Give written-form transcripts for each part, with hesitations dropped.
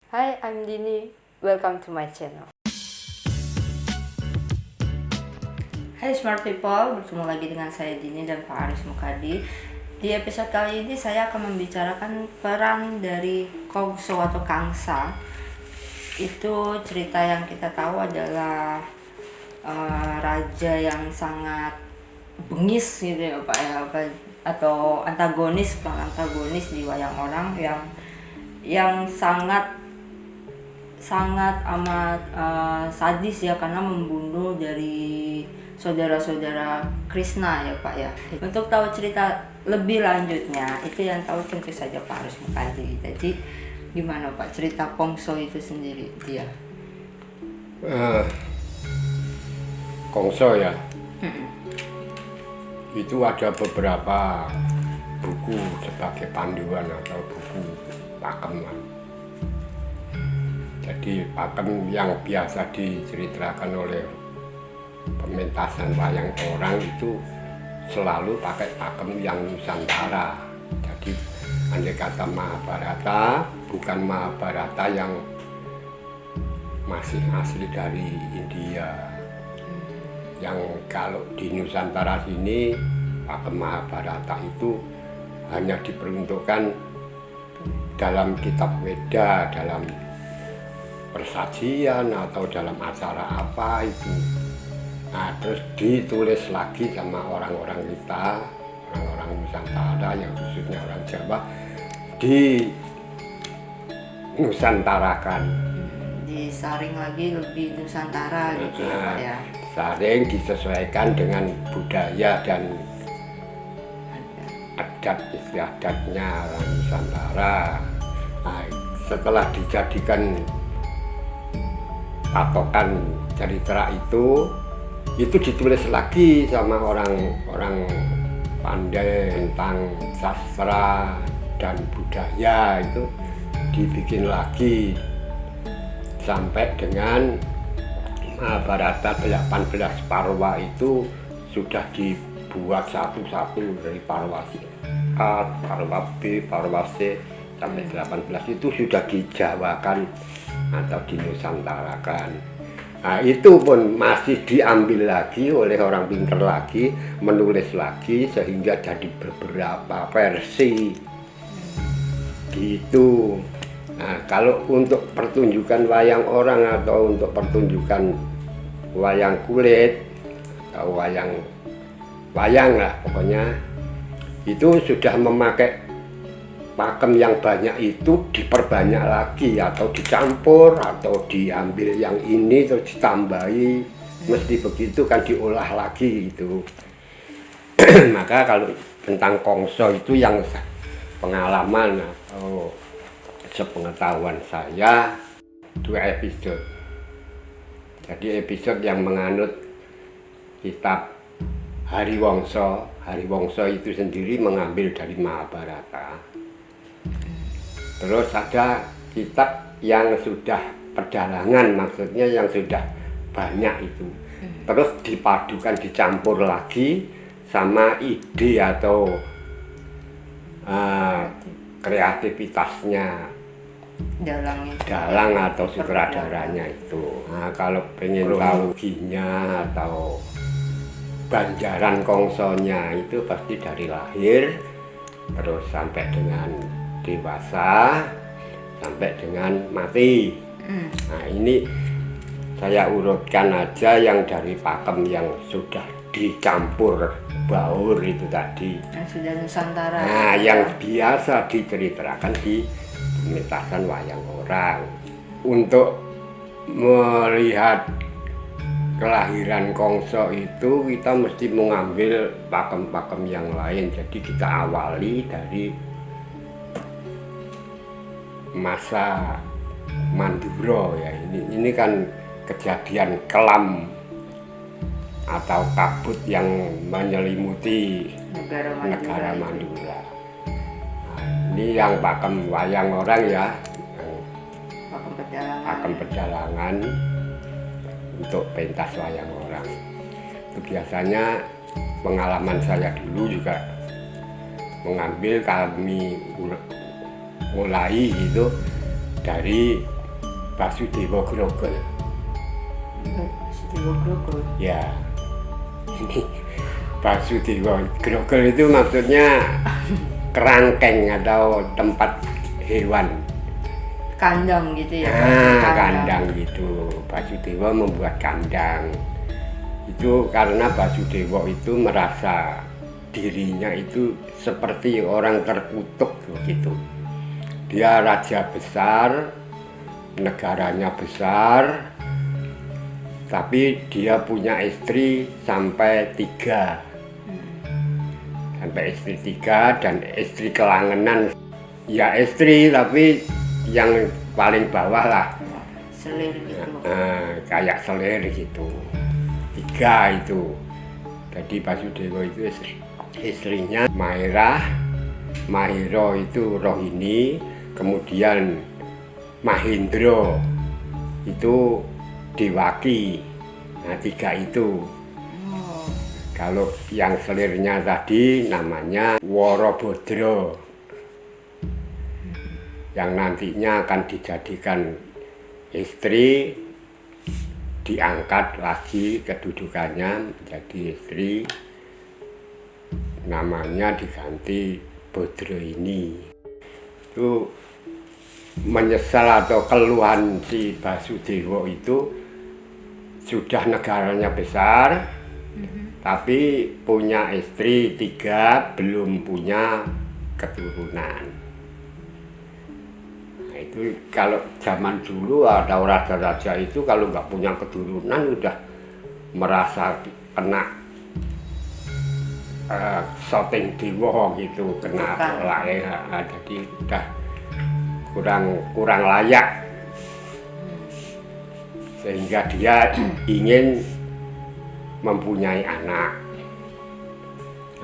Hi, I'm Dini. Welcome to my channel. Hai smart people, bertemu lagi dengan saya Dini dan Pak Aris Mukadi. Di episode kali ini saya akan membicarakan peran dari Kongso atau Kangsa. Itu cerita yang kita tahu adalah raja yang sangat bengis gitu ya Pak ya, atau peran antagonis di wayang orang yang sangat amat sadis ya, karena membunuh dari saudara-saudara Krishna ya Pak ya. Untuk tahu cerita lebih lanjutnya, itu yang tahu tentu saja Pak harus mengkaji. Jadi gimana Pak cerita Kongso itu sendiri dia? Kongso ya, itu ada beberapa buku sebagai panduan atau buku pakem. Jadi pakem yang biasa diceritakan oleh pementasan wayang orang itu selalu pakai pakem yang Nusantara. Jadi andai kata Mahabharata, bukan Mahabharata yang masih asli dari India. Yang kalau di Nusantara sini pakem Mahabharata itu hanya diperuntukkan dalam kitab Weda, dalam persajian atau dalam acara apa itu. Nah, terus ditulis lagi sama orang-orang kita, orang-orang Nusantara yang khususnya orang Jawa, di Nusantarakan. Disaring lagi lebih Nusantara gitu ya Pak ya. Saring disesuaikan dengan budaya dan adat istiadatnya orang Nusantara. Nah, setelah dijadikan patokan cerita itu ditulis lagi sama orang-orang pandai tentang sastra dan budaya, itu dibikin lagi sampai dengan Mahabharata 18 parwa itu sudah dibuat satu-satu dari parwa A, parwa B, parwa C sampai 18 itu sudah dijawakan atau dinusantarakan. Nah, itu pun masih diambil lagi oleh orang pinter lagi, menulis lagi sehingga jadi beberapa versi gitu. Nah, kalau untuk pertunjukan wayang orang atau untuk pertunjukan wayang kulit atau wayang lah pokoknya, itu sudah memakai pakem yang banyak, itu diperbanyak lagi atau dicampur atau diambil yang ini terus ditambahi, mesti begitu kan, diolah lagi gitu. Maka kalau tentang Kongso itu yang pengalaman atau sepengetahuan saya 2 episode. Jadi episode yang menganut kitab Hariwangsa. Hariwangsa itu sendiri mengambil dari Mahabharata. Terus ada kitab yang sudah pedalangan, maksudnya yang sudah banyak itu. Terus dipadukan, dicampur lagi sama ide atau kreativitasnya dalang atau sutradaranya itu. Nah, kalau pengen tahu ginya atau banjaran Kongsonya itu pasti dari lahir terus sampai dengan dewasa sampai dengan mati. Nah, ini saya urutkan aja yang dari pakem yang sudah dicampur baur itu tadi. Yang sudah Nusantara. Nah, yang biasa diceritakan di pementasan wayang orang. Untuk melihat kelahiran Kongso itu kita mesti mengambil pakem-pakem yang lain. Jadi kita awali dari masa Mandura ya. Ini kan kejadian kelam atau kabut yang menyelimuti negara Mandura. Nah, ini yang pakem wayang orang ya, pakem pedalangan untuk pentas wayang orang. Itu biasanya pengalaman saya dulu juga mengambil, kami mulai itu dari Basudewa Grogol. Basudewa Grogol. Ya, ini Basudewa Grogol itu maksudnya kerangkeng atau tempat hewan. Kandang gitu ya. Kandang gitu. Basudewa membuat kandang. Itu karena Basudewa itu merasa dirinya itu seperti orang terkutuk begitu. Dia raja besar, negaranya besar, tapi dia punya istri sampai 3. Sampai istri 3 dan istri kelangenan. Ya istri tapi yang paling bawah lah. Selir gitu. Kayak selir gitu. 3 itu. Jadi Basudewa itu istrinya Mairah, Mahiro itu Rohini, kemudian Mahindra itu Dewaki. Nah 3 itu. Kalau yang selirnya tadi namanya Worobodro, yang nantinya akan dijadikan istri, diangkat lagi kedudukannya menjadi istri, namanya diganti Bodro ini. Itu menyesal atau keluhan si Basudewa itu sudah negaranya besar, tapi punya istri 3, belum punya keturunan. Nah, itu kalau zaman dulu ada raja-raja itu kalau nggak punya keturunan udah merasa kena shooting dewa gitu, kena jadi udah kurang layak, sehingga dia ingin mempunyai anak.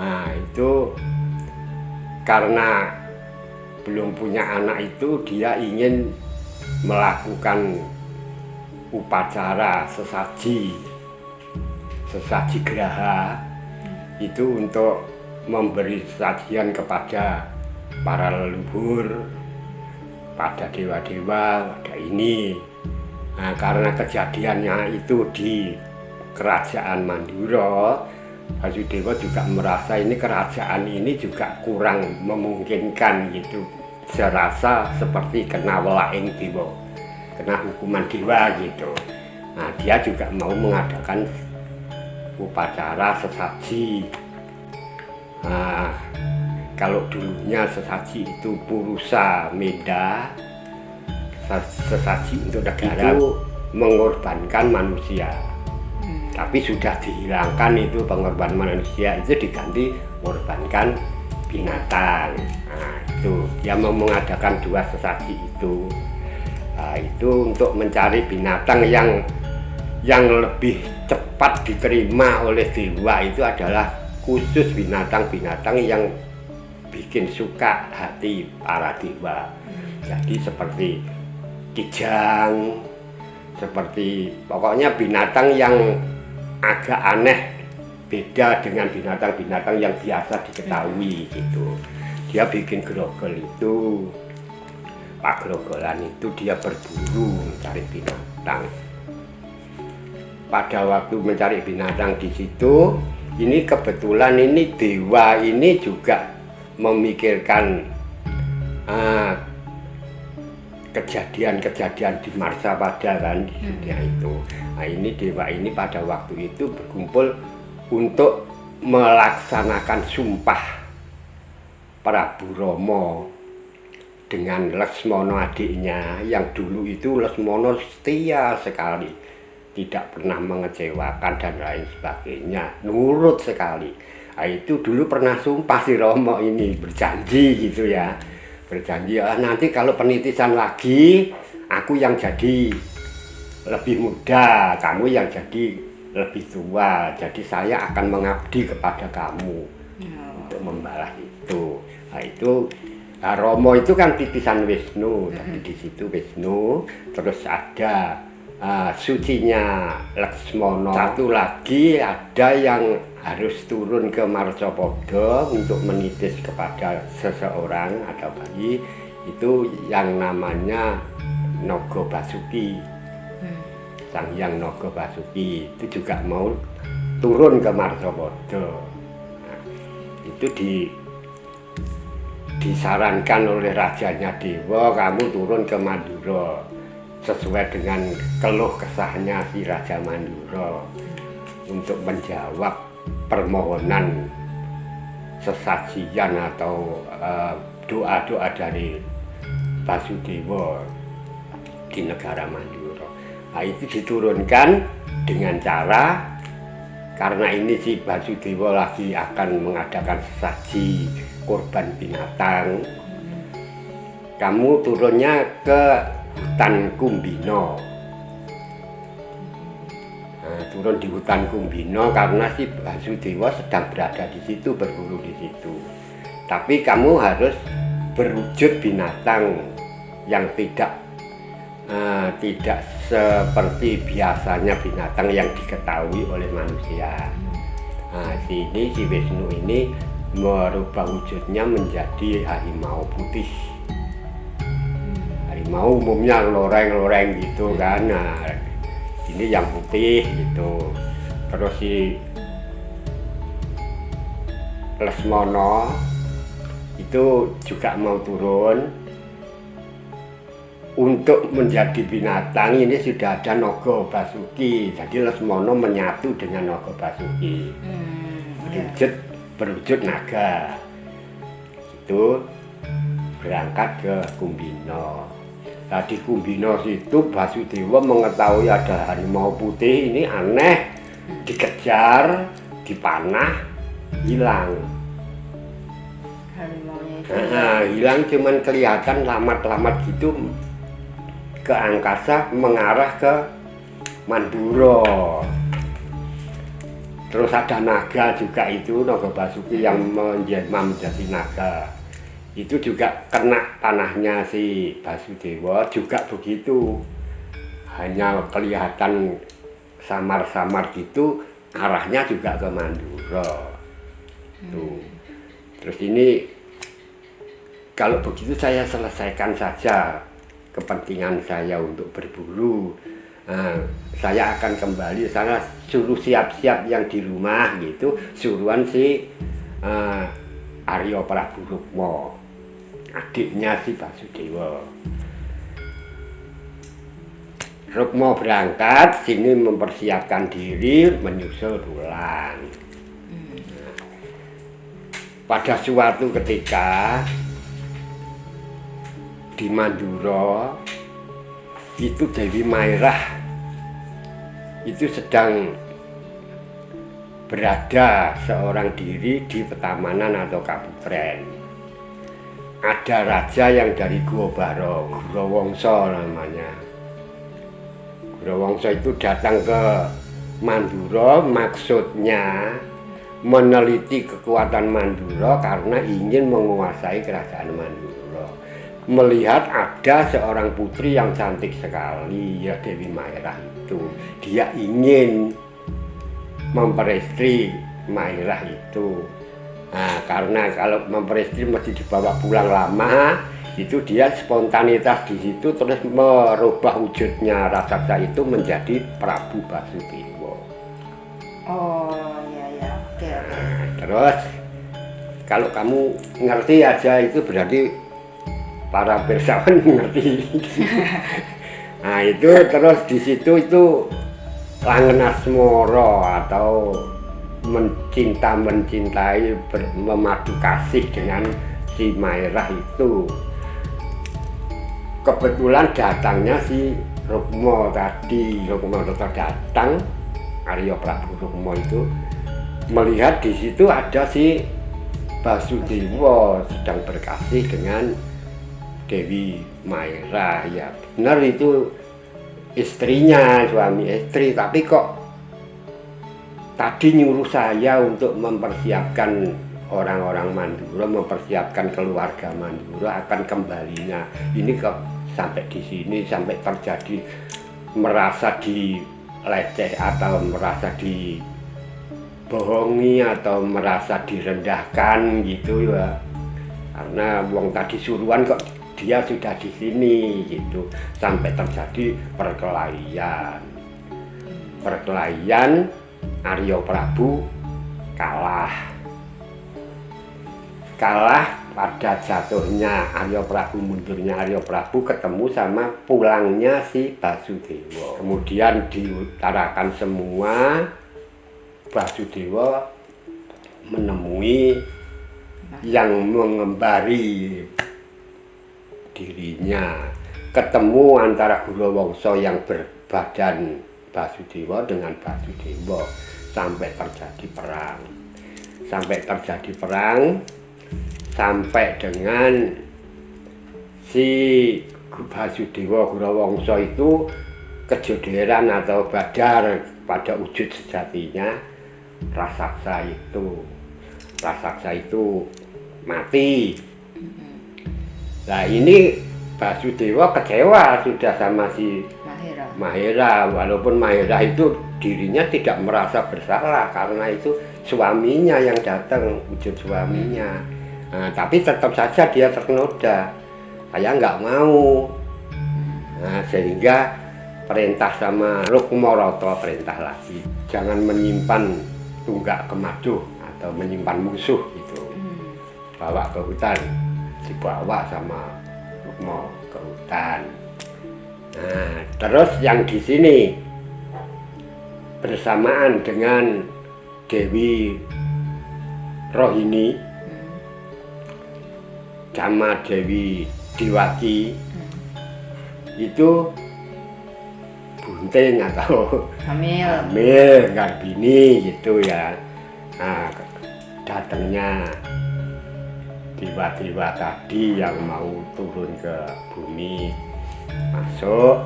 Nah itu karena belum punya anak itu dia ingin melakukan upacara sesaji geraha itu untuk memberi sajian kepada para leluhur, pada dewa-dewa, pada ini. Nah, karena kejadiannya itu di kerajaan Mandura, Basudewa juga merasa ini kerajaan ini juga kurang memungkinkan gitu. Serasa seperti kena welaing dewa, kena hukuman dewa gitu. Nah, dia juga mau mengadakan upacara sesaji. Nah, kalau dulunya sesaji itu Purusa Meda, sesaji untuk negara itu mengorbankan manusia. Tapi sudah dihilangkan itu pengorbanan manusia, itu diganti mengorbankan binatang. Nah, itu dia mau mengadakan 2 sesaji itu. Nah, itu untuk mencari binatang yang lebih cepat diterima oleh dewa, itu adalah khusus binatang-binatang yang bikin suka hati para dewa. Jadi seperti kijang, seperti pokoknya binatang yang agak aneh, beda dengan binatang-binatang yang biasa diketahui gitu. Dia bikin grogol itu, Pak Grogolan itu dia berburu mencari binatang. Pada waktu mencari binatang di situ, ini kebetulan ini dewa ini juga memikirkan kejadian-kejadian di Marsapeda kan di dunia itu. Nah ini dewa ini pada waktu itu berkumpul untuk melaksanakan sumpah Prabu Rama dengan Lesmana adiknya, yang dulu itu Lesmana setia sekali, tidak pernah mengecewakan dan lain sebagainya, nurut sekali. Nah, itu dulu pernah sumpah si Rama ini, berjanji gitu ya. Berjanji nanti kalau penitisan lagi aku yang jadi lebih muda, kamu yang jadi lebih tua, jadi saya akan mengabdi kepada kamu untuk membalas itu. Nah itu Rama itu kan titisan Wisnu, tapi di situ Wisnu, terus ada sucinya Laksmana. Satu lagi ada yang harus turun ke Marcapada untuk menitis kepada seseorang atau bayi, itu yang namanya Naga Basuki. Sang Hyang Naga Basuki itu juga mau turun ke Marsapada. Nah, itu disarankan oleh rajanya Dewa, kamu turun ke Mandura sesuai dengan keluh kesahnya si Raja Mandura untuk menjawab permohonan sesajian atau doa-doa dari Basudewa di negara Mandura. Nah, itu diturunkan dengan cara, karena ini si Basudewa lagi akan mengadakan sesaji korban binatang, kamu turunnya ke hutan Kumbina. Nah, turun di hutan Kumbina karena si Basudewa sedang berada di situ, berburu di situ. Tapi kamu harus berwujud binatang yang tidak seperti biasanya binatang yang diketahui oleh manusia. Nah, si Wisnu ini merubah wujudnya menjadi harimau putih. Harimau umumnya loreng-loreng gitu kan. Nah, ini yang putih gitu. Terus si Lesmana itu juga mau turun untuk menjadi binatang. Ini sudah ada Naga Basuki, jadi Lesmana menyatu dengan Naga Basuki. Berwujud naga. Itu berangkat ke Kumbina. Nah, di Kumbina situ Basudewa mengetahui ada harimau putih ini aneh, dikejar, dipanah, hilang. Harimaunya itu Hilang cuman kelihatan lamat-lamat gitu ke angkasa mengarah ke Mandura. Terus ada naga juga itu, Naga Basuki yang menjadi naga. Itu juga kena panahnya si Basudewa, juga begitu. Hanya kelihatan samar-samar gitu, arahnya juga ke Mandura. Tuh. Terus ini, kalau begitu saya selesaikan saja kepentingan saya untuk berburu. Nah, saya akan kembali sana, suruh siap-siap yang di rumah gitu, suruhan si Arya Prabu Rukma, adiknya si Basudewa. Rukma berangkat, sini mempersiapkan diri menyusul Wulan. Pada suatu ketika di Mandura itu Dewi Maerah itu sedang berada seorang diri di Petamanan atau Kaputren. Ada raja yang dari Gua Barong, Gurawangsa namanya. Gurawangsa itu datang ke Mandura, maksudnya meneliti kekuatan Mandura karena ingin menguasai kerajaan Mandura. Melihat ada seorang putri yang cantik sekali, ya Dewi Maerah itu. Dia ingin memperistri Maerah itu. Nah, karena kalau memperistri mesti dibawa pulang lama, itu dia spontanitas di situ terus merubah wujudnya raksasa itu menjadi Prabu Basudewa. oh ya oke. Nah, terus kalau kamu ngerti aja itu berarti para pirsawan ngerti. Nah, itu terus di situ itu Langen Asmara atau mencintai memadu kasih dengan si Maerah itu. Kebetulan datangnya si Rukma tadi, Rukma datang, Arya Prabu Rukma itu melihat di situ ada si Basudewa sedang berkasih dengan Dewi Maerah. Ya benar itu istrinya, suami istri, tapi kok tadi nyuruh saya untuk mempersiapkan orang-orang Mandura, mempersiapkan keluarga Mandura akan kembalinya. Ini kok sampai di sini, sampai terjadi merasa dileceh atau merasa dibohongi atau merasa direndahkan gitu ya. Karena wong tadi suruhan kok dia sudah di sini gitu, sampai terjadi perkelahian. Arya Prabu kalah pada jatuhnya Arya Prabu, mundurnya Arya Prabu, ketemu sama pulangnya si Basudewa. Kemudian diutarakan semua, Basudewa menemui yang mengembari dirinya, ketemu antara Gurawangsa yang berbadan Basudewa dengan Basudewa, sampai terjadi perang sampai dengan si Basudewa Gurawangsa itu kejoderan atau badar pada wujud sejatinya. Raksasa itu mati. Nah ini Basudewa kecewa sudah sama si Mahera, walaupun Mahera itu dirinya tidak merasa bersalah karena itu suaminya yang datang, wujud suaminya. Nah, tapi tetap saja dia ternoda, saya nggak mau. Nah, sehingga perintah sama Rukmarata, perintah lagi, jangan menyimpan tunggak kemaduh atau menyimpan musuh itu, bawa ke hutan, dibawa sama Rukma ke hutan. Nah, terus yang di sini bersamaan dengan Dewi Rohini sama Dewi Diwaki itu bunting atau hamil Garbini gitu ya. Nah, datangnya dewa-dewa tadi yang mau turun ke bumi, masuk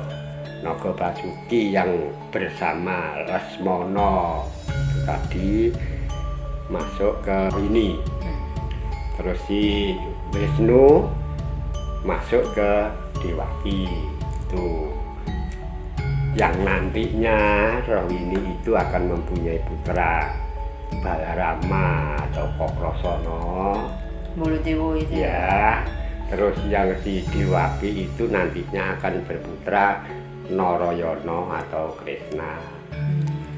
Naga Basuki yang bersama Lesmana itu tadi masuk ke ini. Terus si Wisnu masuk ke Dewaki itu, yang nantinya Rohini itu akan mempunyai putra Balarama atau Kokrasana Baladewa itu ya. Terus yang si Dewaki itu nantinya akan berputra Narayana atau Kresna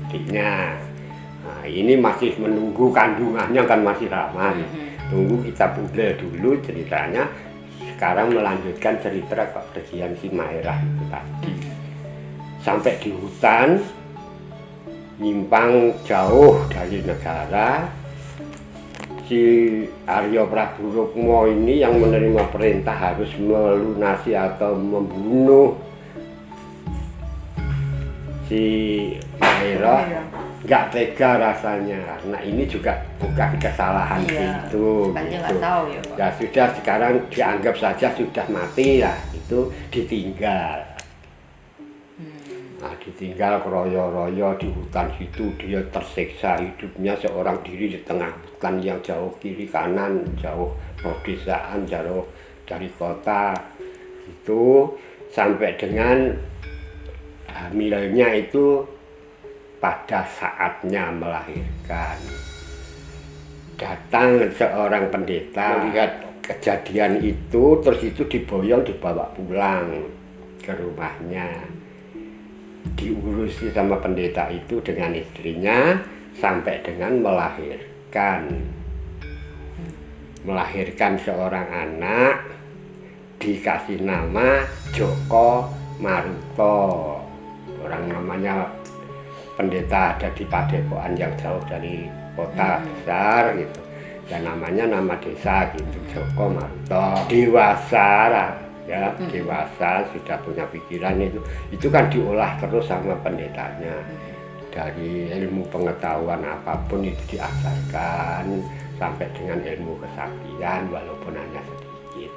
adiknya. Nah, ini masih menunggu kandungannya kan masih lama. Tunggu kita puder dulu ceritanya. Sekarang melanjutkan cerita kepergian si Mahera itu tadi. Sampai di hutan, nyimpang jauh dari negara, si Arya Prabu Rukma ini yang menerima perintah harus melunasi atau membunuh si Mahera. Nggak tega rasanya karena ini juga bukan kesalahan itu. Gitu. Tahu, ya sudah, sekarang dianggap saja sudah mati lah, itu ditinggal. Nah, ditinggal keroyo-royo di hutan situ, dia tersiksa hidupnya seorang diri di tengah hutan yang jauh kiri kanan, jauh perdesaan, jauh dari kota itu, sampai dengan hamilnya itu pada saatnya melahirkan. Datang seorang pendeta melihat kejadian itu, terus itu diboyong dibawa pulang ke rumahnya, diurusi sama pendeta itu dengan istrinya sampai dengan melahirkan seorang anak, dikasih nama Joko Maruta. Orang namanya pendeta ada di padepokan yang jauh dari kota besar gitu, dan namanya nama desa gitu, Joko Maruta. Dewasa ya, dewasa sudah punya pikiran itu kan diolah terus sama pendetanya. Dari ilmu pengetahuan apapun itu diajarkan sampai dengan ilmu kesaktian walaupun hanya sedikit.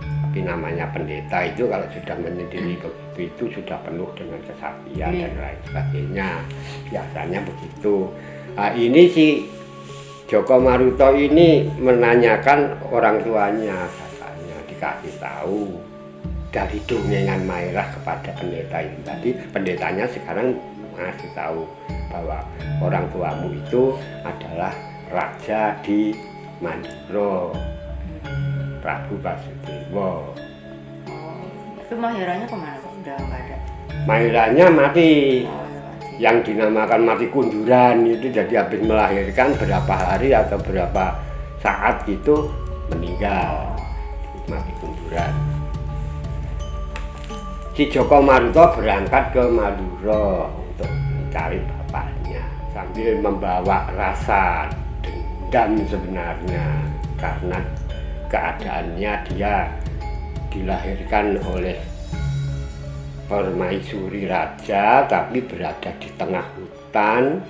Tapi namanya pendeta itu kalau sudah menyendiri begitu itu sudah penuh dengan kesaktian dan lain sebagainya. Biasanya begitu. Nah, ini si Joko Maruta ini menanyakan orang tuanya, katanya dikasih tahu dari dongengan Mahera kepada pendeta ini. Tadi pendetanya sekarang ngasih tahu bahwa orang tuamu itu adalah raja di Mandura, Prabu Basudewa. Itu Mahiranya kemana Pak? Udah nggak ada. Mahiranya mati. Oh, udah mati. Yang dinamakan mati kunduran itu, jadi habis melahirkan berapa hari atau berapa saat gitu meninggal, mati kunduran. Si Joko Maruto berangkat ke Madura untuk mencari bapaknya sambil membawa rasa dendam sebenarnya, karena keadaannya dia dilahirkan oleh permaisuri raja tapi berada di tengah hutan.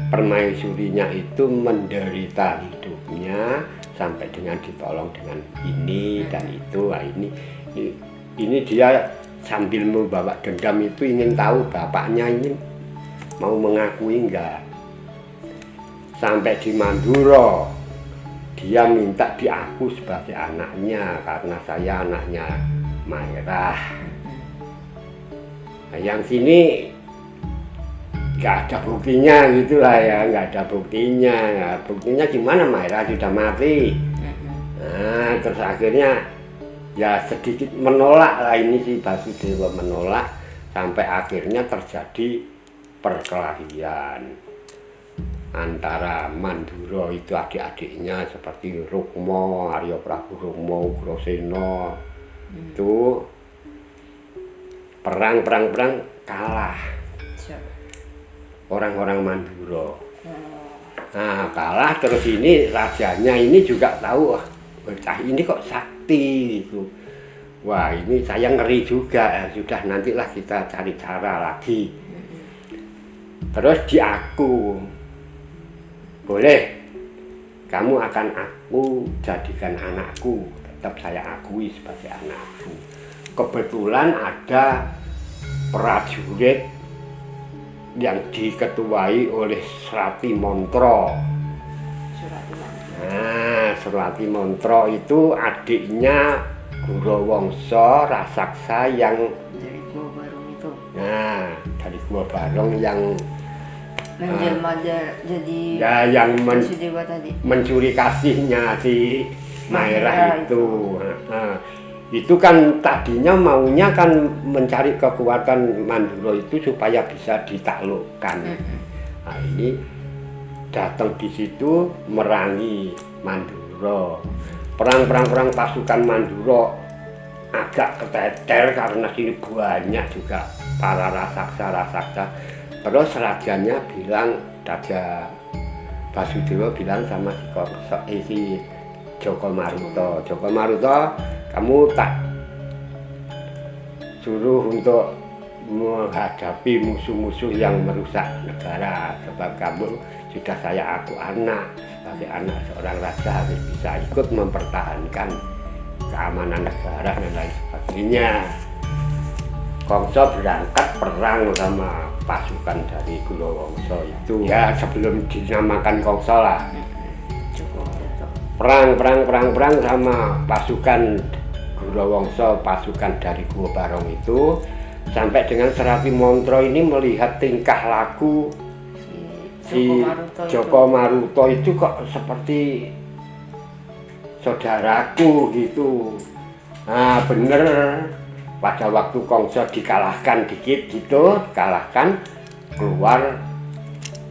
Permaisurinya itu menderita hidupnya sampai dengan ditolong dengan ini dan itu. Nah, ini dia sambil membawa dendam itu ingin tahu bapaknya ini mau mengakui enggak. Sampai di Mandura dia minta diaku sebagai anaknya karena saya anaknya Mairah. Nah, yang sini nggak ada buktinya gitulah ya, nggak ada buktinya. Nah, buktinya gimana, Mairah sudah mati. Nah, terus akhirnya ya sedikit menolak lah, ini si Basudewa menolak sampai akhirnya terjadi perkelahian antara Mandura itu adik-adiknya seperti Rukma, Arya Prabu Rukma, Ugrasena. Itu perang kalah orang-orang Mandura. Nah, kalah terus ini rajanya ini juga tahu, bocah ini kok sakti gitu. Wah, ini saya ngeri juga. Sudah, nantilah kita cari cara lagi. Terus diaku, boleh kamu akan aku jadikan anakku, tetap saya akui sebagai anakku. Kebetulan ada prajurit yang diketuai oleh Surati Montro. Nah, Surati Montro itu adiknya Gurawangsa Rasaksa yang Dari Gua Barong itu. Nah, dari Gua Barong yang menjelma jadi ya yang Basudewa tadi. mencuri kasihnya si Mairah itu. Itu kan tadinya maunya kan mencari kekuatan Mandura itu supaya bisa ditaklukkan. Nah, ini datang di situ merangi Mandura. Perang pasukan Mandura agak keteter karena sini banyak juga para raksasa. Terus rajanya bilang, Raja Basudewa bilang sama si Joko Maruto, kamu tak suruh untuk menghadapi musuh-musuh yang merusak negara, sebab kamu sudah saya aku anak, sebagai anak seorang raja harus bisa ikut mempertahankan keamanan negara dan lain sebagainya. Kongso berangkat perang sama pasukan dari Gurawangsa itu. Ya, sebelum dinamakan Kongso lah. Perang sama pasukan Gurawangsa, pasukan dari Gua Barong itu, sampai dengan Surati Montro ini melihat tingkah laku si Joko Maruto itu kok seperti saudaraku gitu. Nah, bener, pada waktu Kongso dikalahkan dikit gitu, keluar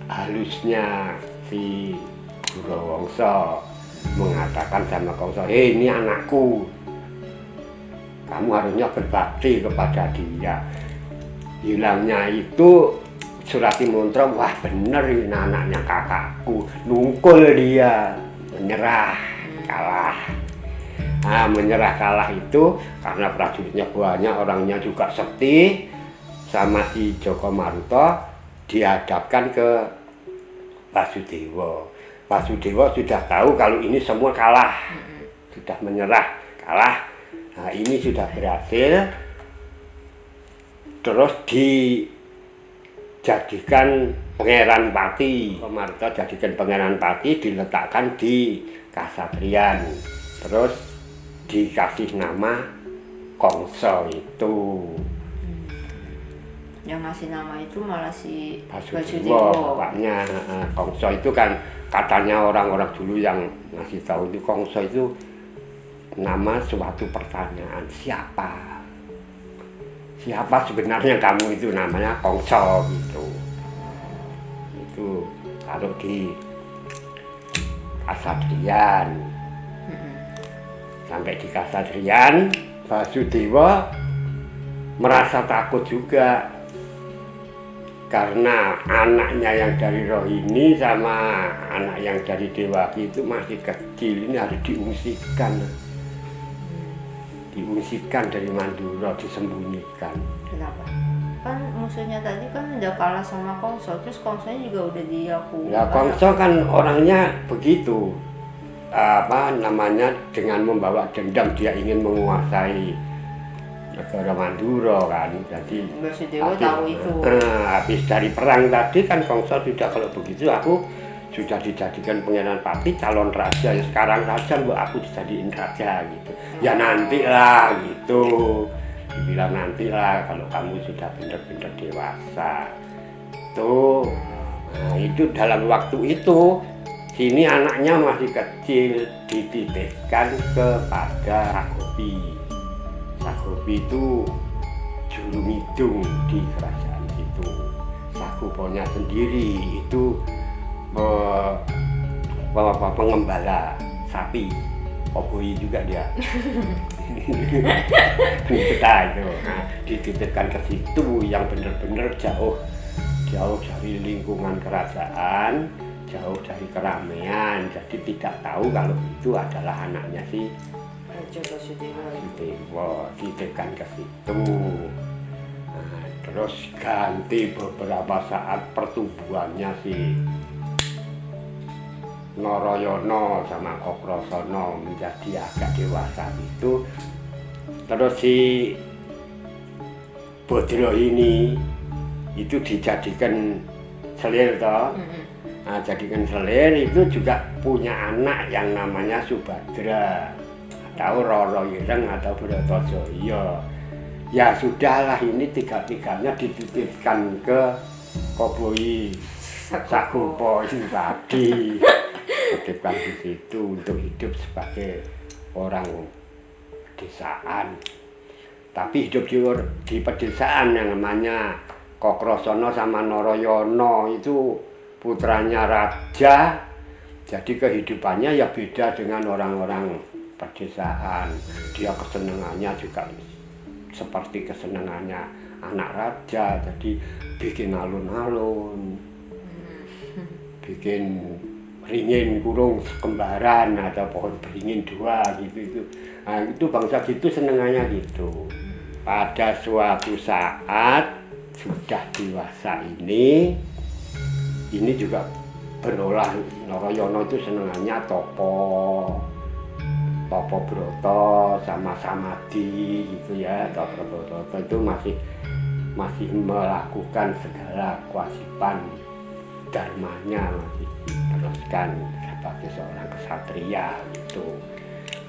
halusnya si Gurawangsa mengatakan sama Kongso, ini anakku, kamu harusnya berbakti kepada dia. Hilangnya itu Surati Montro, wah bener ini anaknya kakakku, nungkul dia, menyerah, kalah. Nah, menyerah kalah itu karena prajuritnya banyak, orangnya juga sekti, sama si Joko Maruto dihadapkan ke Basudewa. Basudewa sudah tahu kalau ini semua kalah, sudah menyerah, kalah. Nah, ini sudah berhasil, terus dijadikan Pangeran Pati. Maruto jadikan Pangeran Pati, diletakkan di Kasatriyan, terus dikasih nama Kongso itu. Yang ngasih nama itu malah si Basudewa bapaknya. Kongso itu kan katanya orang-orang dulu yang ngasih tahu itu Kongso itu nama suatu pertanyaan, siapa siapa sebenarnya kamu itu, namanya Kongso gitu. Itu kalau di Kasadrian. Sampai di Kasadrian, Basudewa merasa takut juga karena anaknya yang dari Rohini sama anak yang dari Dewaki itu masih kecil, ini harus diungsikan dari Mandura, disembunyikan. Kenapa? Kan musuhnya tadi kan udah kalah sama Kongso, terus Kongsonya juga udah diakui. Ya Kongso kan orangnya begitu, dengan membawa dendam dia ingin menguasai negara Mandura kan. Jadi Basudewa tahu itu. Habis dari perang tadi kan Kongso sudah, kalau begitu aku sudah dijadikan pangeran Pati, calon raja, ya sekarang saja aku dijadiin raja gitu. Ya nantilah gitu, dibilang nantilah kalau kamu sudah benar-benar dewasa tuh. Nah, itu dalam waktu itu sini anaknya masih kecil, dititipkan kepada Sagopi. Sagopi itu juru hidung di kerajaan itu. Sagoponya sendiri itu pengembala sapi, koboi juga dia. Kita itu dititipkan ke situ yang benar-benar jauh dari lingkungan kerajaan, jauh dari keramaian, jadi tidak tahu kalau itu adalah anaknya si Raja Basudewa. dititipkan ke situ. Nah, terus ganti beberapa saat pertumbuhannya si Narayana sama Kakrasana menjadi agak dewasa itu. Terus si Badra ini itu dijadikan selir toh. Nah, jadikan selir itu juga punya anak yang namanya Subadra atau Rara Ireng atau Bratajaya. Ya sudahlah, ini tiga-tiganya dititipkan ke Koboi Sagopo ini tadi. Dititipkan di situ untuk hidup sebagai orang pedesaan. Tapi hidup di pedesaan yang namanya Kakrasana sama Narayana itu putranya raja. Jadi kehidupannya ya beda dengan orang-orang pedesaan. Dia kesenangannya juga seperti kesenangannya anak raja. Jadi bikin alun-alun, bikin beringin kurung kembaran atau pohon beringin dua gitu. Nah, itu bangsa gitu senengannya gitu. Pada suatu saat sudah dewasa ini juga berolah. Narayana itu senengannya topo broto sama samadhi gitu ya. Topo broto itu masih melakukan segala kewajiban dharmanya, masih diteruskan sebagai seorang kesatria gitu.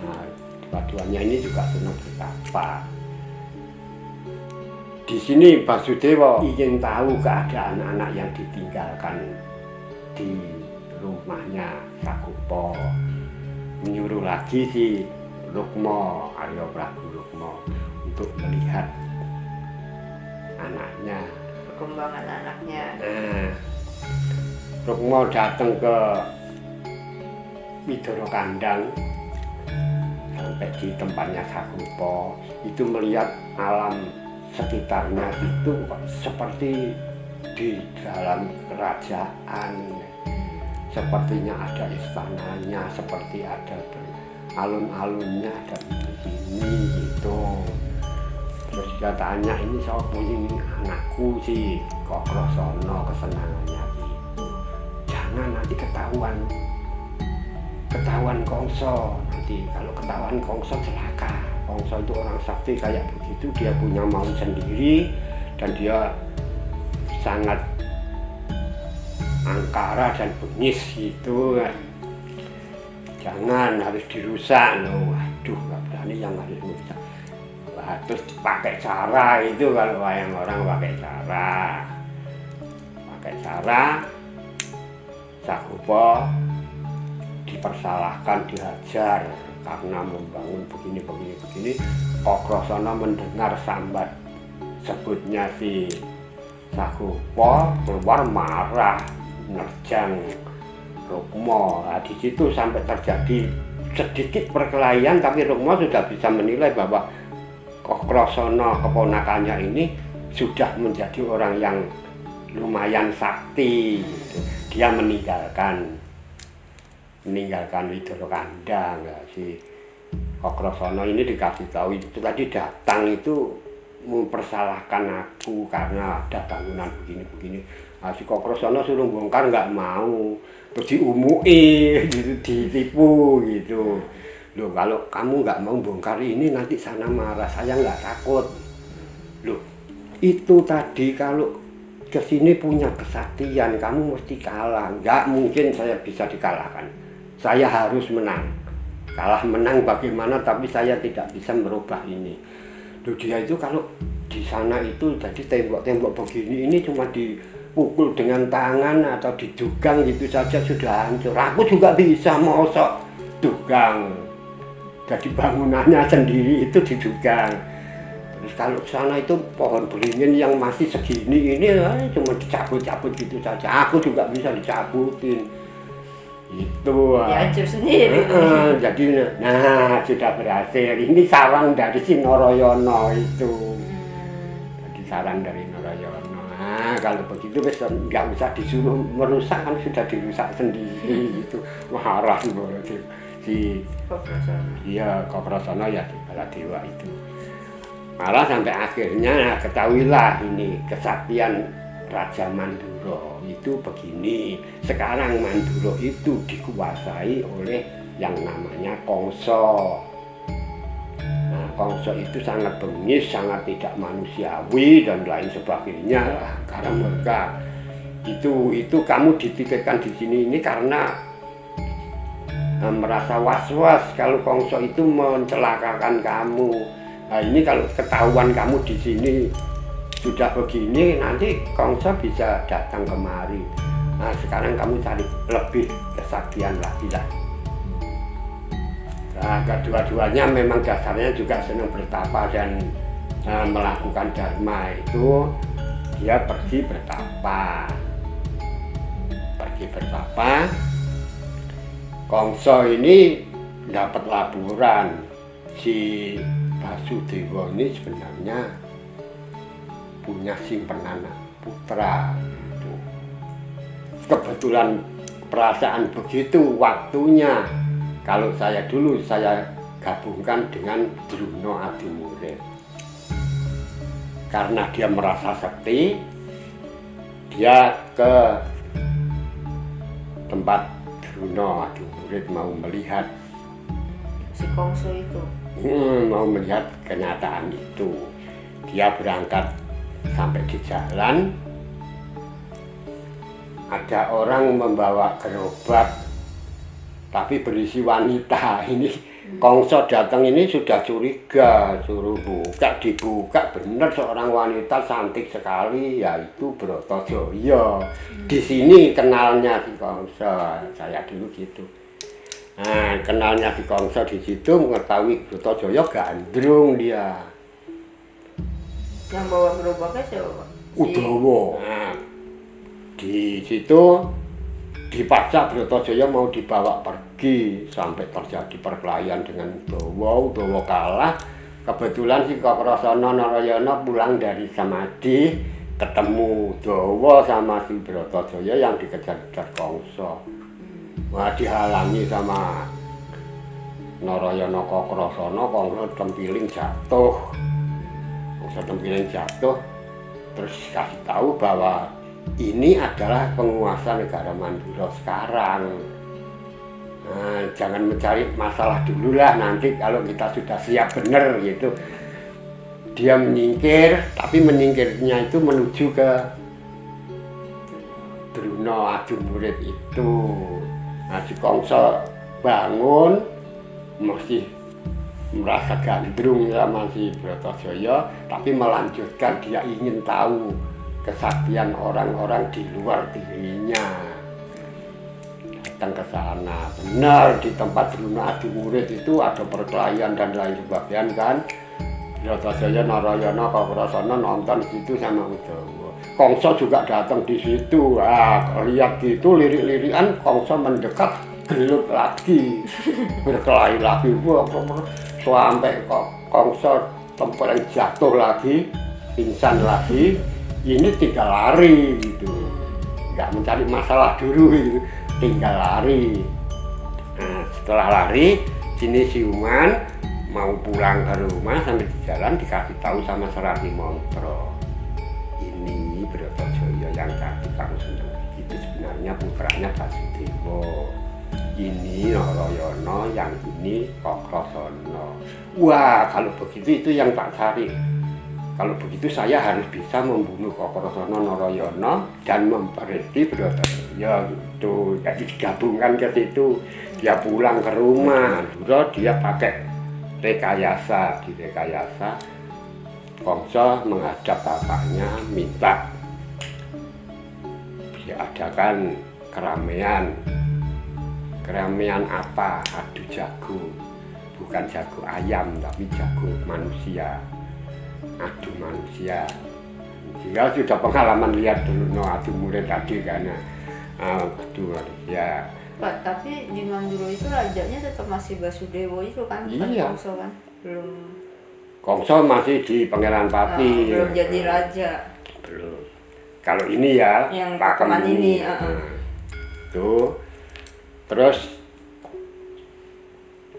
Nah, dua-duanya ini juga senang bertapa. Di sini Basudewa ingin tahu keadaan anak yang ditinggalkan di rumahnya Sagopo. Menyuruh lagi si Rukma, Arya Prabu Rukma untuk melihat anaknya, Perkembangan anaknya. Rukma datang ke Widara Kandang, sampai di tempatnya Sagopo, itu melihat alam sekitarnya itu seperti di dalam kerajaan, sepertinya ada istananya, seperti ada alun-alunnya, ada ini gitu. Terus dia tanya, ini siapa ini? Anakku si Kakrasana, kesenangannya gitu. Jangan nanti ketahuan Kongso, nanti kalau ketahuan Kongso celaka. Kongso itu orang sakti kayak begitu, dia punya mau sendiri dan dia sangat angkara dan bengis gitu. Jangan, harus dirusak loh. Waduh, nggak berani yang harus rusak. Wah, terus pakai cara itu, kalau wayang orang pakai cara Sagopo dipersalahkan, dihajar karena membangun begini. Kakrasana mendengar sambat sebutnya si Sagopa keluar marah nerjang Rukma. Nah, di situ sampai terjadi sedikit perkelahian, tapi Rukma sudah bisa menilai bahwa Kokrasana keponakannya ini sudah menjadi orang yang lumayan sakti gitu. Dia meninggalkan Widara Kandang. Nah, si Kokrasana ini dikasih tahu itu tadi datang itu mempersalahkan aku karena ada bangunan begini-begini. Nah, si Kokrasana suruh bongkar nggak mau, terus diumui, gitu, ditipu gitu. Loh, kalau kamu nggak mau bongkar ini nanti sana marah, saya nggak takut. Loh, itu tadi kalau kesini punya kesaktian, kamu mesti kalah. Nggak mungkin saya bisa dikalahkan. Saya harus menang. Kalah menang bagaimana, tapi saya tidak bisa merubah ini. Loh, dia itu kalau di sana itu jadi tembok-tembok begini ini cuma dipukul dengan tangan atau didugang gitu saja sudah hancur. Aku juga bisa mosok dugang. Jadi bangunannya sendiri itu didugang. Terus kalau sana itu pohon beringin yang masih segini ini cuma dicabut-cabut gitu saja. Aku juga bisa dicabutin. Itu hancur sendiri. Jadi nah sudah berhasil. Ini saran dari si Narayana itu. Jadi saran dari Narayana. Nah kalau begitu nggak usah disuruh merusak, kan sudah dirusak sendiri itu. Marah si Kokrasana ya di Baladewa itu. Malah sampai akhirnya ketahuilah ini kesaktian Raja Mandura itu begini. Sekarang Mandura itu dikuasai oleh yang namanya Kongso. Nah, Kongso itu sangat bengis, sangat tidak manusiawi dan lain sebagainya. Karena mereka itu kamu dititipkan di sini ini karena merasa was-was kalau Kongso itu mencelakakan kamu. Nah, ini kalau ketahuan kamu di sini sudah begini, nanti Kongso bisa datang kemari. Nah, sekarang kamu cari lebih kesaktian lagi lah. Nah, kedua-duanya memang dasarnya juga senang bertapa dan melakukan dharma itu. Dia pergi bertapa. Kongso ini dapat laporan si Basudewa ini sebenarnya punya simpenan putra gitu. Kebetulan perasaan begitu waktunya. Kalau saya dulu saya gabungkan dengan Druna Adimurid. Karena dia merasa sakti, dia ke tempat Druna Adimurid mau melihat Si Kongso itu. Mau melihat kenyataan itu. Dia berangkat sampai di jalan, ada orang membawa gerobak tapi berisi wanita. Ini Kongso datang ini sudah curiga, suruh dibuka benar seorang wanita cantik sekali, yaitu Bratajaya. Di sini kenalnya si Kongso, saya dulu gitu. Nah, kenalnya si Kongso di situ mengetahui Bratajaya gandrung dia. Yang bawa gerobaknya siapa? Udawa. Nah, di situ dipaksa Bratajaya mau dibawa pergi sampai terjadi perkelahian dengan Udawa. Udawa kalah. Kebetulan si Kokrasana Narayana pulang dari samadhi, ketemu Udawa sama si Bratajaya yang dikejar-kejar Kongso. Wah, dihalangi sama Narayana Kokrasana, Kongso tempiling jatuh. Terus kasih tahu bahwa ini adalah penguasa negara Mandura sekarang. Nah, jangan mencari masalah dulu lah, nanti kalau kita sudah siap bener gitu. Dia menyingkir, tapi menyingkirnya itu menuju ke Druna Adimurid itu. Nah, si Kongso bangun masih merasa gandrung sama si Bratajaya, tapi melanjutkan dia ingin tahu kesaktian orang-orang di luar dirinya. Datang ke sana, benar di tempat Druna Adimurid itu ada perkelahian dan lain sebagainya kan. Bratajaya, Narayana, Kakrasana nonton di situ sama Udawa. Kongso juga datang di situ. Lihat gitu lirik-lirikan, Kongso mendekat, gelut lagi, berkelahi lagi. Sampai Kongso tempeleng jatuh lagi, pingsan lagi. Ini tinggal lari gitu, nggak mencari masalah dulu gitu, tinggal lari. Nah, setelah lari, sini siuman mau pulang ke rumah, sambil di jalan dikasih tahu sama Serati Montro, ini Bratajaya yang tadi kamu senang itu sebenarnya putranya Basudewa, ini Narayana, yang ini Kakrasana. Wah, kalau begitu itu yang tak cari. Kalau begitu saya harus bisa membunuh Kakrasana, Narayana dan memperhati Bratajaya gitu. Jadi digabungkan ke situ. Dia pulang ke rumah, dia pakai rekayasa, di rekayasa Kongso menghadap bapaknya minta diadakan keramaian. Keramaian apa? Adu jago, bukan jago ayam tapi jago manusia, adu manusia. Dia sudah pengalaman lihat dulu adu murid tadi karena adu manusia. Pak, tapi di Manduro itu rajanya tetap masih Basudewa itu kan, bukan Iya. Kongso kan? Belum. Kongso masih di Pangeran Pati. Belum jadi raja. Belum. Kalau ini ya, Yang pakem pakeman ini. Tuh. Terus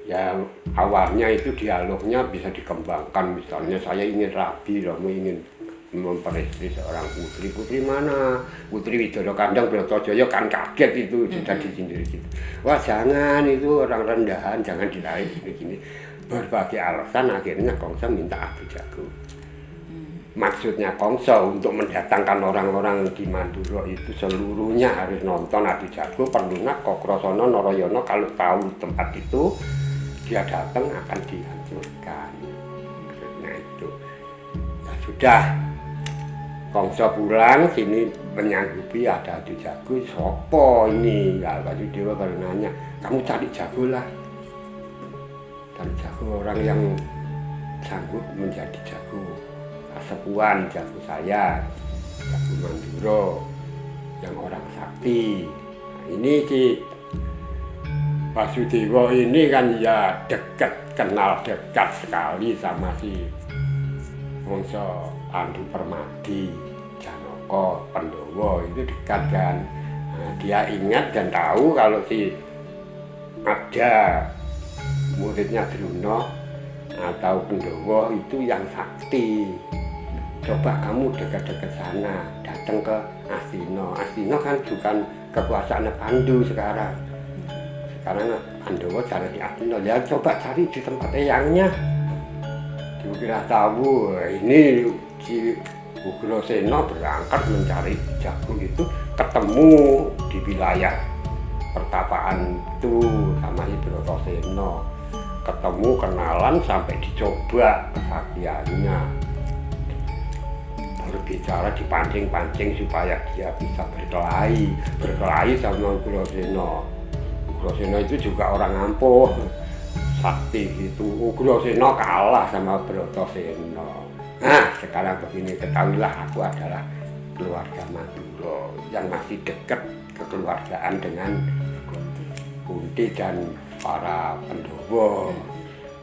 ya awalnya itu dialognya bisa dikembangkan. Misalnya saya ingin rabi, kamu ingin memperistri seorang putri. Putri mana? Putri Widodo Kandang Bratajaya, kan kaget itu sudah disindir gitu. Wah jangan, itu orang rendahan, jangan diraih gini-gini. Berbagai alasan akhirnya Kongso minta adu jago. Maksudnya Kongso untuk mendatangkan orang-orang di Manduro itu seluruhnya harus nonton adu jago. Perlunya Kakrasana, Narayana kalau tahu tempat itu dia datang akan dihancurkan. Maksudnya itu. Ya sudah. Kongso pulang, sini menyanggupi ada adu jago, sopo ini? Ya Basudewa baru nanya, kamu cari jago lah. Cari jago orang yang sanggup menjadi jago Kasepuan, jago saya, jago Manduro, yang orang sakti. Nah, ini si Basudewa ini kan ya dekat, kenal dekat sekali sama si Kongso Andu Permadi, Janaka, Pandhawa itu dekat kan. Nah, dia ingat dan tahu kalau si ada muridnya Drona atau Pandhawa itu yang sakti. Coba kamu dekat-dekat sana, datang ke Astina. Astina kan bukan kekuasaan Pandu sekarang. Sekarang Pandhawa cari di Astina. Ya coba cari di tempat eyangnya. Kira tahu ini si Ugrasena berangkat mencari jago itu, ketemu di wilayah pertapaan itu sama si Bratasena, ketemu kenalan sampai dicoba kesaktiannya, berbicara dipancing-pancing supaya dia bisa berkelahi sama Ugrasena. Ugrasena itu juga orang ampuh, sakti gitu. Ugrasena kalah sama Bratasena. Nah sekarang begini, ketahuilah aku adalah keluarga Manduro yang masih dekat kekeluargaan dengan Kunti dan para Pandhawa.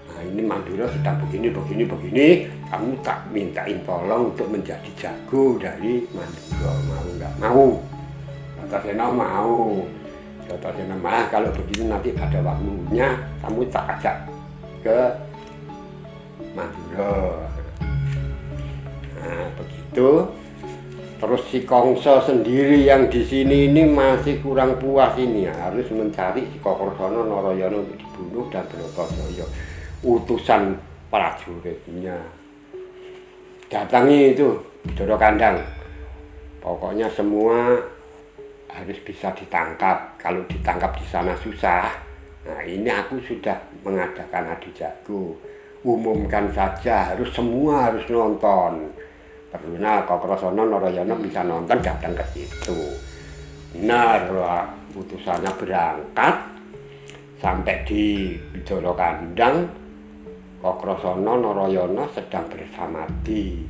Nah ini Manduro sedang begini, kamu tak mintain tolong untuk menjadi jago dari Manduro, mau nggak mau? Bratasena mau. Bratasena mah kalau begitu nanti pada waktunya kamu tak ajak ke Manduro. Nah begitu. Terus si Kongso sendiri yang di sini ini masih kurang puas ini, harus mencari si Kakrasana, Narayana untuk dibunuh dan Bratajaya. Utusan prajuritnya datangi itu Widodo Kandang. Pokoknya semua harus bisa ditangkap. Kalau ditangkap di sana susah. Nah ini aku sudah mengadakan adu jago. Umumkan saja, semua harus nonton. Perlunya Kakrasana, Narayana bisa nonton, datang ke situ. Benar, utusannya berangkat sampai di Widodo Kandang. Kakrasana Narayana sedang bersamadhi,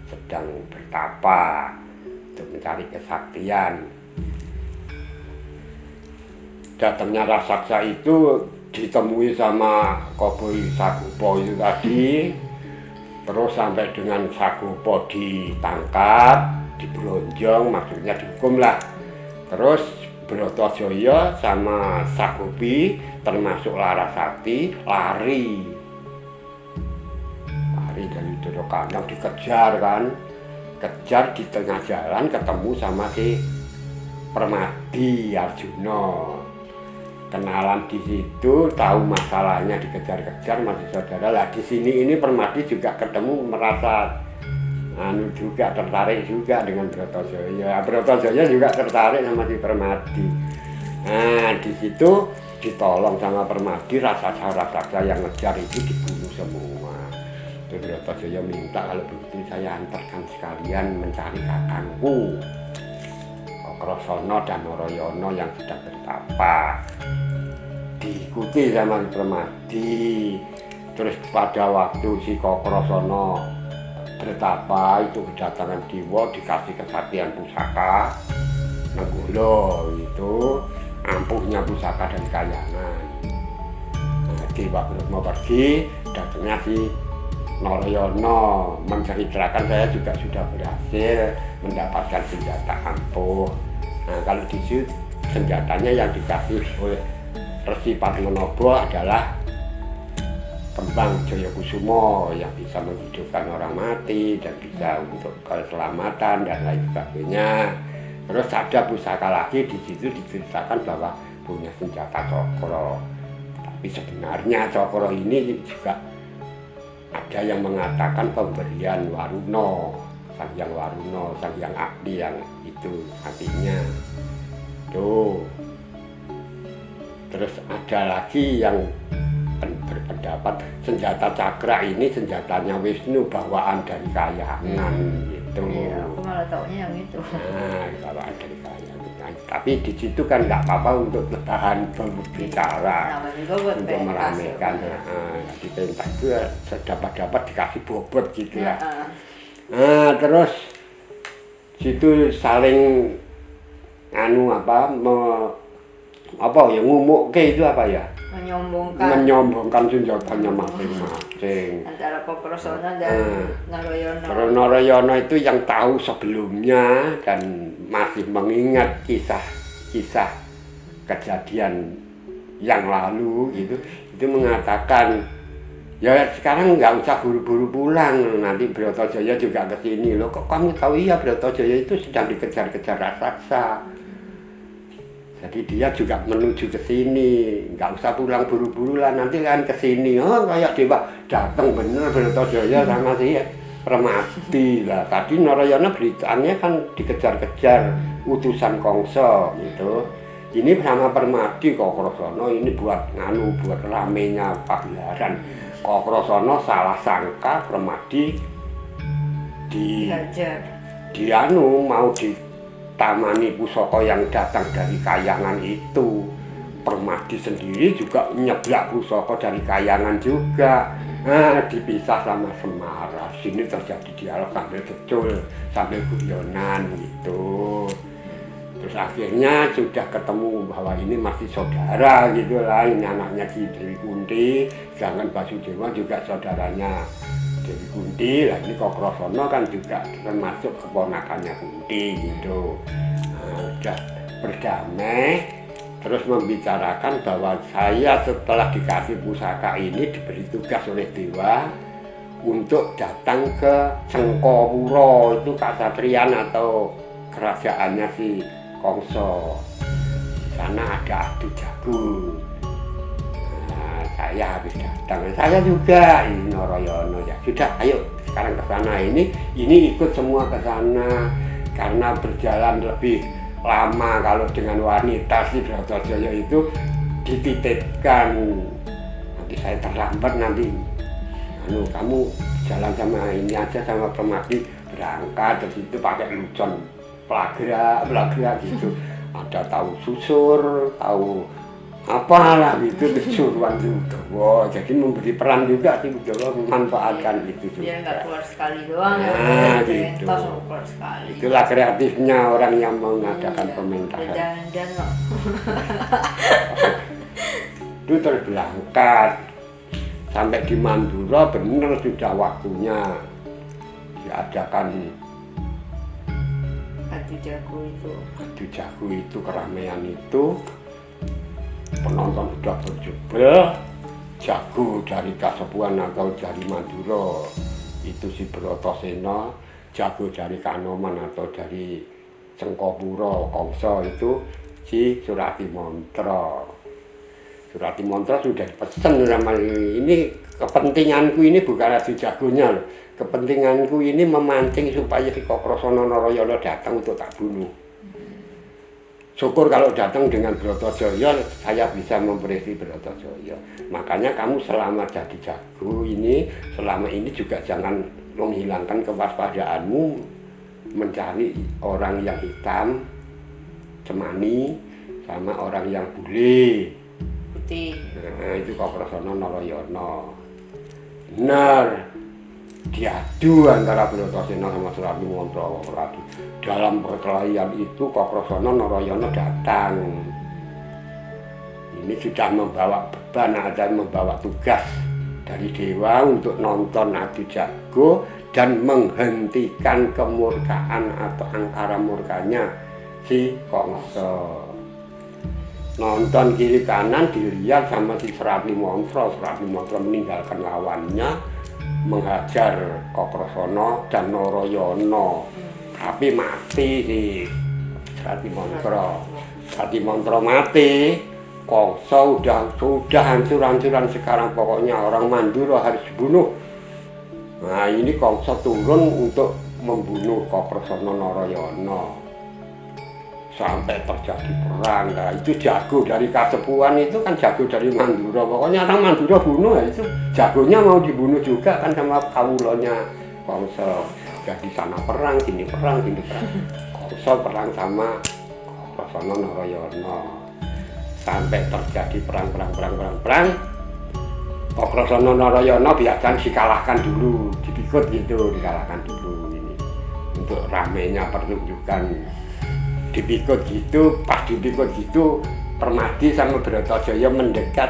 sedang bertapa untuk mencari kesaktian. Datangnya raksasa itu ditemui sama Koboi Sagopa itu tadi, terus sampai dengan Sagopa ditangkap, dibronjong, maksudnya dihukum lah. Terus Bratajaya sama Sagopi termasuk Larasati lari dari Durakandang, dikejar kan, kejar di tengah jalan ketemu sama si Permadi Arjuna, kenalan di situ, tahu masalahnya, dikejar-kejar masih saudara lah. Di sini ini Permadi juga ketemu, merasa juga tertarik juga dengan Bratajaya. Bratajaya juga tertarik sama si Permadi. Nah di situ ditolong sama Permadi, raksasa yang ngejar itu dibunuh semua. Bratajaya minta kalau begitu saya antarkan sekalian mencari kakangku Kakrasana dan Narayana yang sedang bertapa. Diikuti sama Permadi. Terus pada waktu si Kakrasana bertapa itu kedatangan Dewa, dikasih kesaktian pusaka Nenggala, itu ampuhnya pusaka dan kayangan. Nah, Dewa Brahma pergi, datangnya si Narayana menceritakan saya juga sudah berhasil mendapatkan senjata ampuh. Nah kalau di situ senjatanya yang dikasih oleh Resi Padmanaba adalah kembang Jayakusuma yang bisa menghidupkan orang mati dan bisa untuk keselamatan dan lain sebagainya. Terus ada pusaka lagi di situ diceritakan bahwa punya senjata cakra. Tapi sebenarnya cakra ini juga ada yang mengatakan pemberian Waruna, Sang Hyang Waruna, Sang Hyang Agni yang itu artinya. Tuh. Terus ada lagi yang berpendapat senjata cakra ini senjatanya Wisnu, bawaan dari kayangan gitu. Iya, aku malah taunya yang itu. Nah, bawaan dari kayangan. Nah, tapi di situ kan nggak apa-apa untuk bahan berbicara, untuk meramaikan. Di pentas itu dapat dikasih bobot gitu ya. Nah, terus situ saling ngumuke itu apa ya? Menyombongkan senjatanya masing-masing antara Kakrasana dan Narayana. Kalau Narayana itu yang tahu sebelumnya dan masih mengingat kisah kejadian yang lalu gitu, itu mengatakan ya sekarang nggak usah buru-buru pulang, nanti Bratajaya juga kesini loh. Kok kamu tahu? Iya, Bratajaya itu sedang dikejar-kejar raksasa. Jadi dia juga menuju ke sini, nggak usah pulang buru-buru lah, nanti kan ke sini. Oh kayak Dewa datang bener Bratajaya sama si Permadi lah. Tadi Narayana beritanya kan dikejar-kejar utusan Kongso gitu. Ini sama Permadi Kakrasana ini buat ramenya pagelaran. Kakrasana salah sangka Permadi mau ditamani pusaka yang datang dari kayangan itu. Permadi sendiri juga nyeblak pusaka dari kayangan juga. Nah, dipisah sama Semara. Sini terjadi dialog sambil kecul, sambil guyonan gitu. Terus akhirnya sudah ketemu bahwa ini masih saudara gitu lah. Ini anaknya si Dewi Kunti, sedangkan Basudewa juga saudaranya Dewi Kunti. Lah ini Kakrasana kan juga termasuk keponakannya Kunti gitu. Nah, udah berdamai, terus membicarakan bahwa saya setelah dikasih pusaka ini diberi tugas oleh Dewa untuk datang ke Sengkowuro, itu kasatriyan atau kerajaannya si Kongso. Di sana ada adu jago. Nah, saya habis datang, saya juga ini Narayana ya. Sudah, ayo sekarang ke sana. Ini ikut semua ke sana karena berjalan lebih lama kalau dengan wanita si Bratajaya itu dititipkan. Nanti saya terlambat nanti. Kamu jalan sama ini aja sama Permadi, berangkat terus itu pakai lucon pelagra gitu. Ada tahu susur, tahu apalah itu tujuan Udawa. Jadi memberi peran juga sih Udawa memanfaatkan itu juga. Biar nggak keluar sekali doang Nah, ya. gitu. Tos keluar sekali. Itulah kreatifnya orang yang mengadakan pementasan. Dan loh. Itu terberangkat sampai di Mandura bener sudah waktunya diadakan Adu jago itu. adu jago itu, keramaian itu, penonton sudah berjubel, jago dari Kasepuhan atau dari Mandura itu si Brotoseno, jago dari Kanoman atau dari Cengkopuro, Kongso itu si Surati Montra. Surati Montra sudah dipesan sama ini, kepentinganku ini bukan adu jagonya loh. Kepentinganku ini memancing supaya si Kokrosono Narayana datang untuk tak bunuh. Syukur kalau datang dengan Bratajaya, saya bisa memperisi Bratajaya. Makanya kamu selama jadi jago ini, selama ini juga jangan menghilangkan kewaspadaanmu mencari orang yang hitam, cemani, sama orang yang bule. Putih. Nah, itu Kokrosono Narayana. Benar. Diadu antara Bratasena sama Surati Montra. Dalam perkelahian itu Kokrosono Narayana datang. Ini sudah membawa beban, ada membawa tugas dari dewa untuk nonton adu jago dan menghentikan kemurkaan atau angkara murkanya si Kongso. Nonton kiri kanan dilihat sama si Surati Montra. Surati Montra meninggalkan lawannya, menghajar Kokrosono dan Narayana, tapi mati si Surati Montra. Surati Montra mati, Kongso sudah hancur-hancuran sekarang, pokoknya orang Mandura harus dibunuh. Nah ini Kongso turun untuk membunuh Kokrosono Narayana. Sampai terjadi perang. Nah, itu jago dari Kasepuhan itu kan jago dari Mandura. Pokoknya orang Mandura bunuh ya, itu jagonya mau dibunuh juga kan sama kawulonya Kongso. Jadi sana perang, sini perang, sini perang. Kongso perang sama Kokrosono Narayana. Sampai terjadi perang. Kokrosono Narayana biasanya dikalahkan dulu, dipikut gitu, dikalahkan dulu ini untuk ramenya pertunjukan. Dipikut gitu, pas dipikut gitu Permadi sama Bratajaya mendekat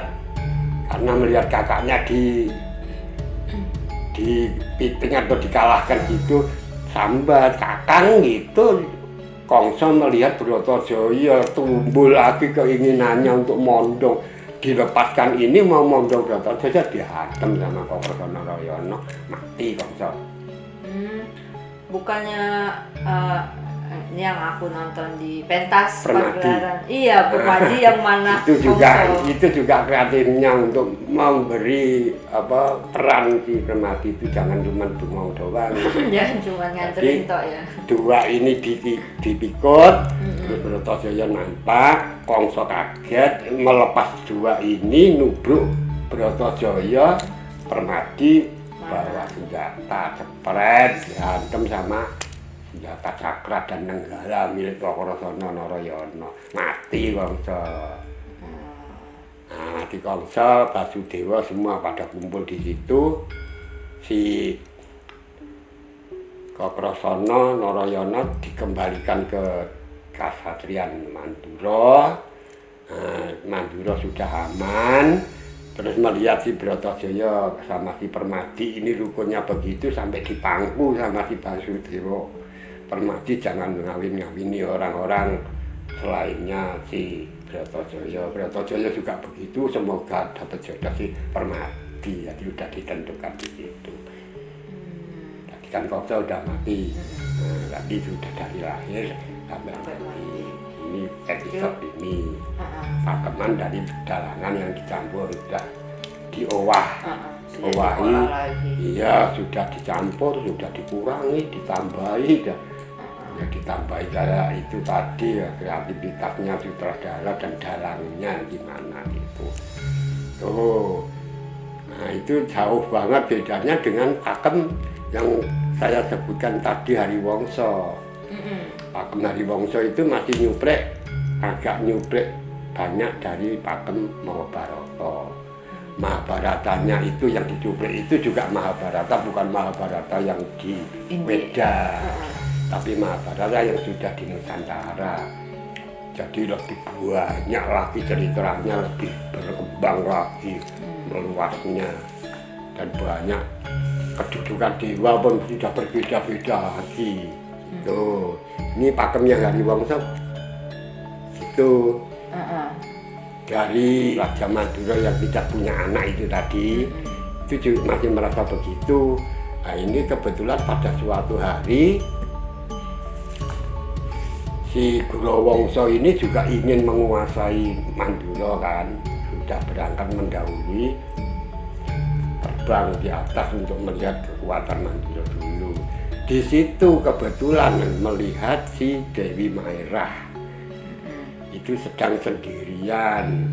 karena melihat kakaknya dipiting atau dikalahkan gitu, sambat kakang gitu. Kongso melihat Bratajaya tumbuh lagi keinginannya untuk mondong, dilepaskan ini mau mondong Bratajaya, dihantam sama Kokrosono Narayana, mati Kongso. Bukannya ini yang aku nonton di pentas Permadi. pagelaran. Iya, Permadi yang mana itu juga kreatifnya untuk memberi peran si Permadi itu, jangan cuma bengong doang. Jangan cuma nganterin tok ya. Dua ini dipikut, terus Bratajaya nampak, Kongso kaget, melepas dua ini, nubruk Bratajaya, Permadi bawa senjata, cepret, dihantam sama senjata cakra dan nenggala milik Kokrosono Narayana, mati Kongso. Nah, mati Kongso, Basudewa semua pada kumpul di situ. Si Kokrosono Narayana dikembalikan ke Kasatriyan Mandura. Mandura sudah aman. Terus melihat si Bratajaya sama si Permadi ini rukunnya begitu, sampai dipangku sama si Basudewa. Permadi jangan ngawin-ngawini orang-orang selainnya si Bratajaya. Bratajaya juga begitu, semoga dapat jodoh si Permadi. Jadi sudah ditentukan di situ. Tadi kan Kongso sudah mati. Tadi sudah dari lahir sampai mati. Ini episode ini. Pakeman dari pedalangan yang dicampur sudah diowah. Owahi, iya sudah dicampur, sudah dikurangi, ditambahi, ya ditambahi kayak itu tadi ya, kreativitasnya sutradara dan dalangnya gimana gitu. Tuh, nah itu jauh banget bedanya dengan pakem yang saya sebutkan tadi Hariwangsa. Pakem Hariwangsa itu masih nyuplek, agak nyuplek banyak dari pakem Mahabharata. Mahabharatanya itu yang dicuplik itu juga Mahabharata, bukan Mahabharata yang di Weda, tapi Mahabharata yang sudah di Nusantara. Jadi lebih banyak lagi ceritanya, lebih berkembang lagi meluasnya, dan banyak kedudukan dewa pun sudah berbeda-beda lagi. Tuh, ini pakemnya Hariwangsa itu dari Raja Madura yang tidak punya anak itu tadi, itu juga masih merasa begitu. Nah, ini kebetulan pada suatu hari si Gurawangsa ini juga ingin menguasai Mandura kan, sudah berangkat mendahului, terbang di atas untuk melihat kekuatan Mandura dulu. Di situ kebetulan melihat si Dewi Maerah itu sedang sendirian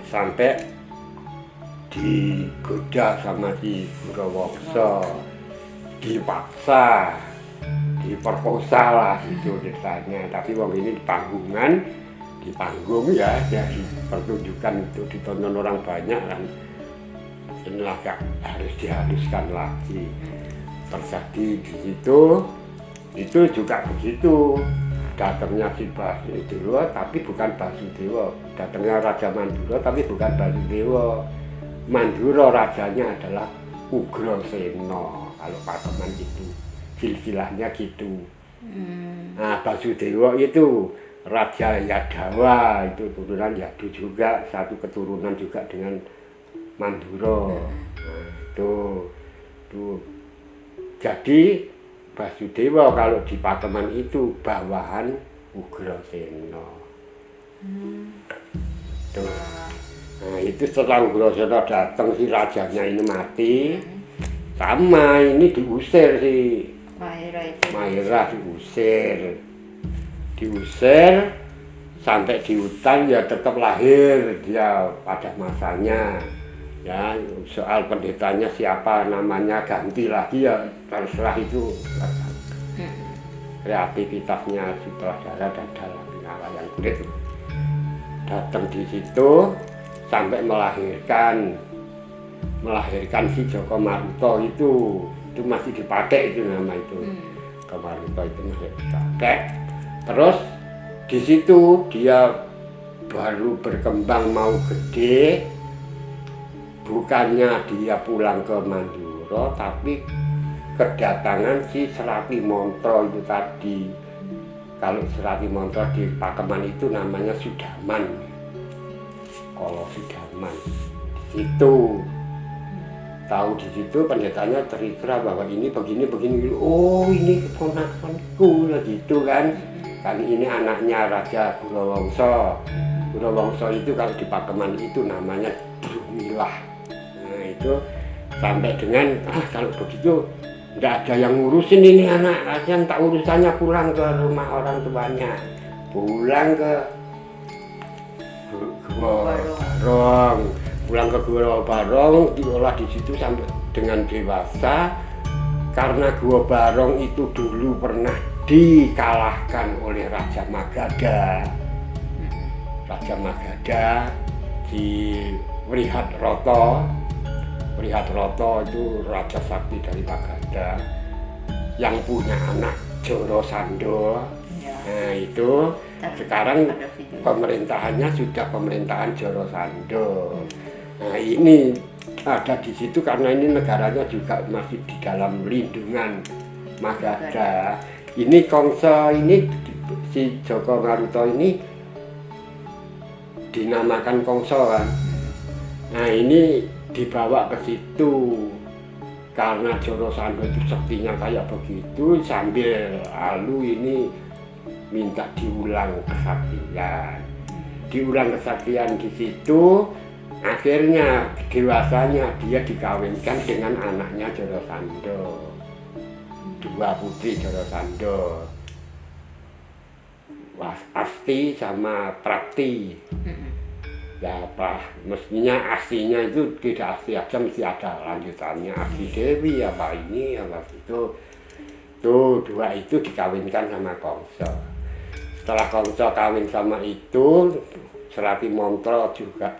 sampai digoda sama si Gurawangsa, dipaksa, diperkosa lah itu ceritanya. Tapi wong ini di panggung ya, jadi pertunjukan itu ditonton orang banyak kan. Inilah harus dihaluskan lagi. Terjadi di situ, itu juga begitu. Datangnya si Basudewa tapi bukan Basudewa. Datangnya Raja Mandura tapi bukan Basudewa. Mandura rajanya adalah Ugrasena. Kalau pakeman itu silsilahnya gitu. Nah, Basudewa itu Raja Yadawa, itu turunan Yadu juga, satu keturunan juga dengan Mandura. Nah, itu. Jadi Basudewa kalau di pakeman itu bawahan Ugrasena. Tuh. Nah, itu setelah Ugrasena datang, si rajanya ini mati, sama ini diusir si Maerah diusir sampai di hutan, ya tetap lahir dia pada masanya. Ya, soal pendetanya siapa namanya ganti lagi ya terserah, itu kreativitasnya sutradara dan dalam wayang kulit. Datang di situ sampai melahirkan si Joko Maruta itu masih dipakai itu nama itu. Joko Maruta itu masih dipakai. Terus di situ dia baru berkembang mau gede. Bukannya dia pulang ke Mandura, tapi kedatangan si Serati Monto itu tadi. Kalau Serati Monto di pakeman itu namanya Sudaman. Kalau Sudaman di situ, tahu di situ pendetanya cerita bahwa ini begini. Oh, ini keponakanku gitu kan. Kan ini anaknya Raja Gurawangsa. Gurawangsa itu kalau di pakeman itu namanya Drumilah. Itu sampai dengan kalau begitu tidak ada yang ngurusin ini anak, kasihan, tak urusannya pulang ke rumah orang tuanya, pulang ke Gua Barong, diolah di situ sampai dengan dewasa. Karena Gua Barong itu dulu pernah dikalahkan oleh Raja Magadha di Wrihatrata itu raja sakti dari Magadha yang punya anak Jarasandha. Nah, itu sekarang pemerintahannya sudah pemerintahan Jarasandha. Nah, ini ada di situ karena ini negaranya juga masih di dalam lindungan Magadha. Ini Kongsa ini, si Joko Maruta ini dinamakan Kongsa kan. Nah, ini dibawa ke situ karena Jarasandha itu saktinya kayak begitu, sambil lalu ini minta diulang kesaktian di situ. Akhirnya dewasanya dia dikawinkan dengan anaknya Jarasandha, 2 putri Jarasandha, Asti sama Prakti. Ya apa, mestinya Astinya itu tidak Asti aja, mesti ada lanjutannya, Asti Dewi apa ini apa itu. Tuh 2 itu dikawinkan sama Kongsa. setelah Kongso kawin sama itu, Selati Montro juga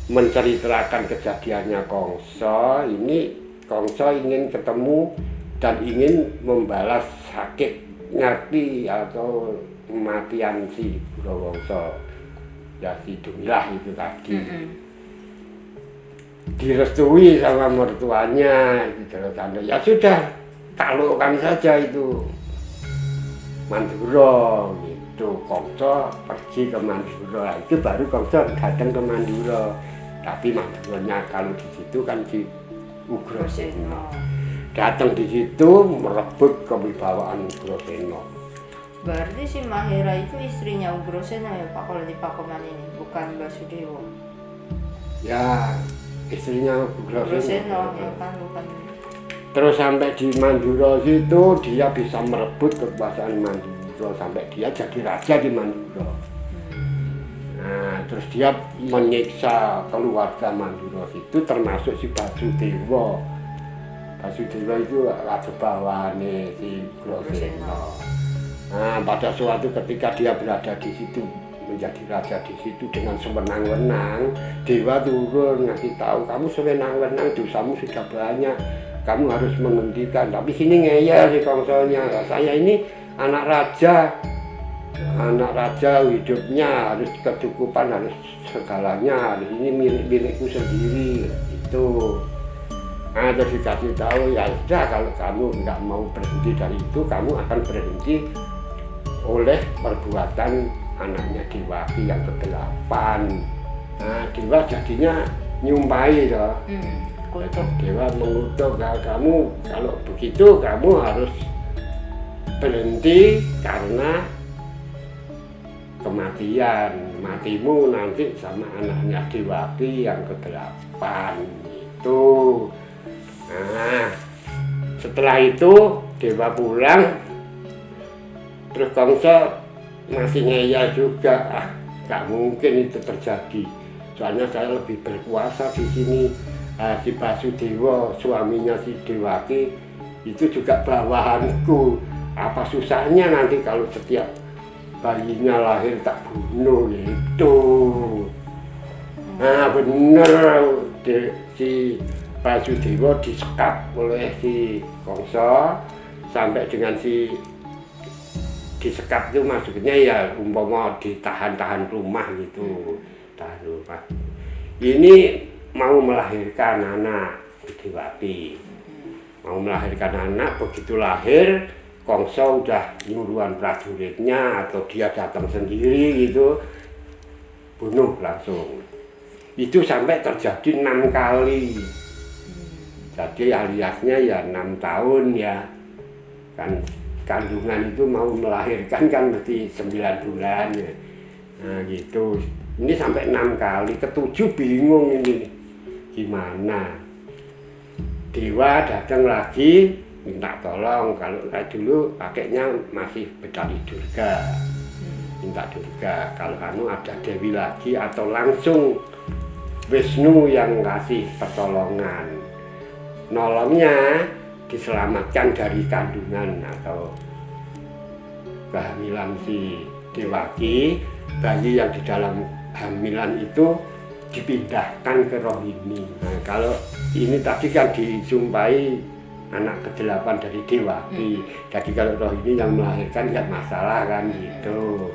menceritakan kejadiannya Kongso. Ini Kongso ingin ketemu dan ingin membalas sakit nyati atau kematian si Bronowongso, ya si Dumilah itu tadi. Direstui sama mertuanya, ya sudah, taklukkan saja itu Mandura gitu. Kongso pergi ke Mandura, itu baru Kongso datang ke Mandura. Tapi Manduranya kalau di situ kan si Ugrasena datang di situ merebut kewibawaan Ugrasena. Berarti si Mahira itu istrinya Ugrasena ya Pak, kalau di Pakoman ini, bukan Basudewa. Ya, istrinya Ugrasena ya kan, bukan. Terus sampai di Mandura situ dia bisa merebut kekuasaan Mandura sampai dia jadi raja di Mandura. Nah, terus dia menyiksa keluarga Mandura itu termasuk si Basudewa. Basudewa itu raja bawahannya si Ugrasena. Nah, pada suatu ketika dia berada di situ menjadi raja di situ dengan sewenang-wenang, Dewa turun ngasih tahu, kamu sewenang-wenang, dosamu sudah banyak. Kamu harus menghentikan, tapi sini ngeyel si Kongsonya. Saya ini anak raja hidupnya harus kecukupan, harus segalanya, harus ini milik-milikku sendiri itu. Nah, terus dikasih tahu, ya sudah, kalau kamu nggak mau berhenti dari itu, kamu akan berhenti oleh perbuatan anaknya Dewaki yang ke-8. Nah, Dewa jadinya nyumpai loh. Dewa mengutuk, kamu kalau begitu kamu harus berhenti karena kematian, matimu nanti sama anaknya Dewaki yang ke-8 itu. Nah, setelah itu Dewa pulang, terus Kongso masih ngeyel juga, gak mungkin itu terjadi, soalnya saya lebih berkuasa di sini. Si Basudewa, suaminya si Dewaki, itu juga bawahanku. Apa susahnya nanti kalau setiap bayinya lahir tak bunuh gitu. Nah bener, si Basudewa disekap oleh si Kongso sampai dengan si disekap itu maksudnya ya umpama ditahan-tahan rumah gitu, tahan rumah. Ini mau melahirkan anak Dewaki, mau melahirkan anak, begitu lahir Kongso udah nyuruhan prajuritnya atau dia datang sendiri gitu, bunuh langsung. Itu sampai terjadi 6 kali. Jadi aliasnya ya 6 tahun ya kan, kandungan itu mau melahirkan kan mesti 9 bulan ya. Nah gitu, ini sampai 6 kali, ke-7 bingung ini gimana. Dewa datang lagi minta tolong, kalau kayak dulu pakainya masih Bedali Durga, minta Durga, kalau ada Dewi lagi atau langsung Wisnu yang ngasih pertolongan, nolongnya diselamatkan dari kandungan atau kehamilan si Dewaki. Bayi yang di dalam hamilan itu dipindahkan ke Rohini. Nah, kalau ini tadi kan disumpai anak ke-8 dari Dewaki. Jadi kalau Rohini yang melahirkan nggak masalah kan gitu.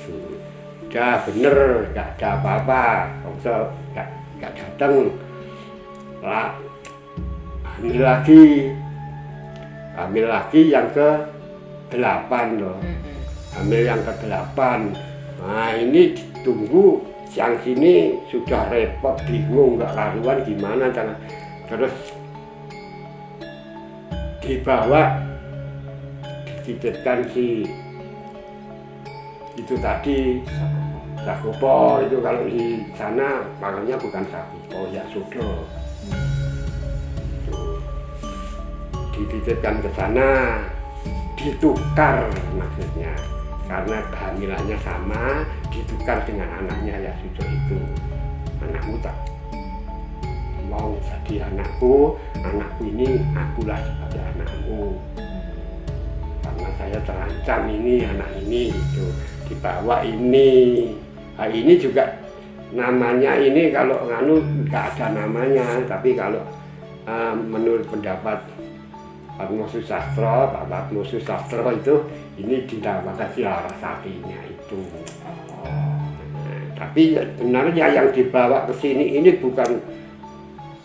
Sudah bener, nggak ada apa-apa. Kongso nggak datang. Lah, hamil lagi yang ke-8 loh. Hamil yang ke-8. Nah ini ditunggu, siang sini sudah repot, bingung, nggak karuan gimana cara. Terus dibawa, dititipkan si itu tadi Sagopo, itu kalau di sana makanya bukan Sagopo, ya Sudo. Dititipkan ke sana, ditukar maksudnya. Karena kehamilannya sama, ditukar dengan anaknya ya Sudo itu. Anakmu tak mau jadi anakku ini akulah sebagai anakmu. Karena saya terancam ini anak ini itu dibawa ini. Nah, ini juga namanya ini kalau nganu nggak ada namanya, tapi kalau menurut pendapat Patmo Susastro, Pak Patmo Susastro itu ini dinamakan si Larasatinya itu. Tapi sebenarnya yang dibawa ke sini ini bukan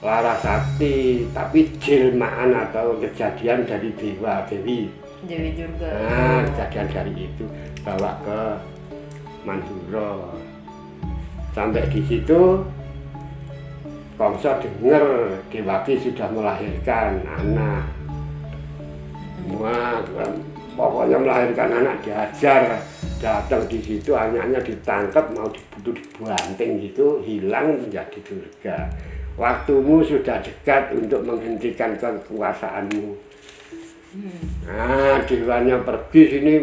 Larasati, tapi jelmaan atau kejadian dari Dewa Dewi. Dewi Durga. Nah, kejadian dari itu bawa ke Mandura. Sampai di situ Kongso dengar Dewati sudah melahirkan anak. Wah, pokoknya melahirkan anak diajar. Datang di situ anaknya ditangkap mau dibanting gitu, hilang menjadi Durga. Waktumu sudah dekat untuk menghentikan kekuasaanmu. Nah, dewanya pergi sini,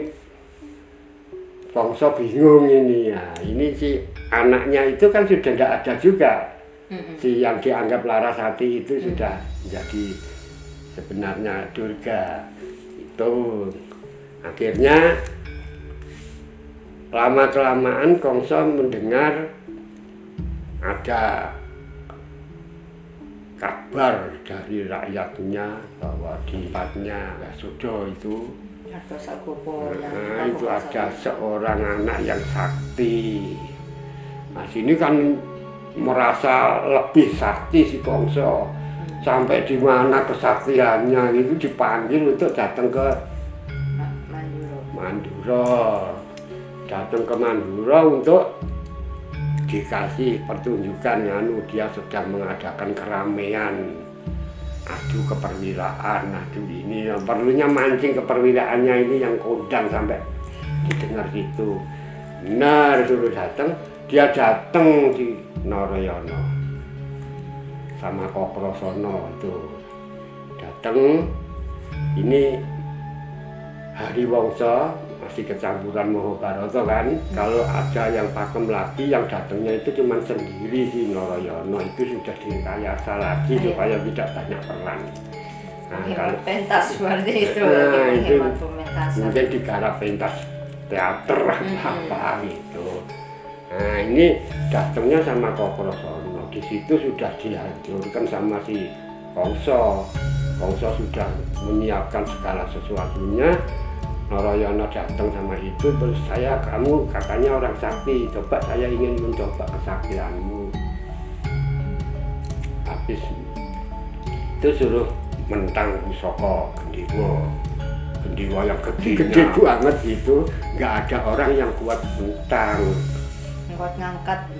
Kongso bingung ini ya. Ini si anaknya itu kan sudah tidak ada juga. Si yang dianggap Larasati itu sudah menjadi sebenarnya Durga. Itu akhirnya lama-kelamaan Kongso mendengar ada kabar dari rakyatnya bahwa di tempatnya Yasuda itu itu ada seorang anak yang sakti. Nah, sini kan merasa lebih sakti si Kongso. Sampai di mana kesaktiannya itu dipanggil untuk datang ke Mandura. Datang ke Mandura untuk dikasih pertunjukan dia sedang mengadakan keramaian adu keperwiraan, adu ini yang perlunya mancing keperwiraannya ini yang kondang sampai didengar itu. Benar suruh datang, dia datang di Narayana sama Kokrosono itu datang. Ini Hari Wangsa masih kecampuran Mahabharata kan. Kalau ada yang pakem lagi yang datangnya itu cuma sendiri si Narayana itu sudah direkayasa lagi supaya tidak banyak peran. Nah, kalau pentas seperti itu, itu mungkin digarap pentas teater apa gitu. Nah, ini datangnya sama Kokrosono. Di situ sudah dihancurkan sama si Kongso. Kongso sudah menyiapkan segala sesuatunya. Narayana datang sama itu, terus kamu katanya orang sakti, coba saya ingin mencoba kesaktianmu. Habis itu suruh mentang Pusaka Gendewa yang gede banget gitu, nggak ada orang yang kuat mentang.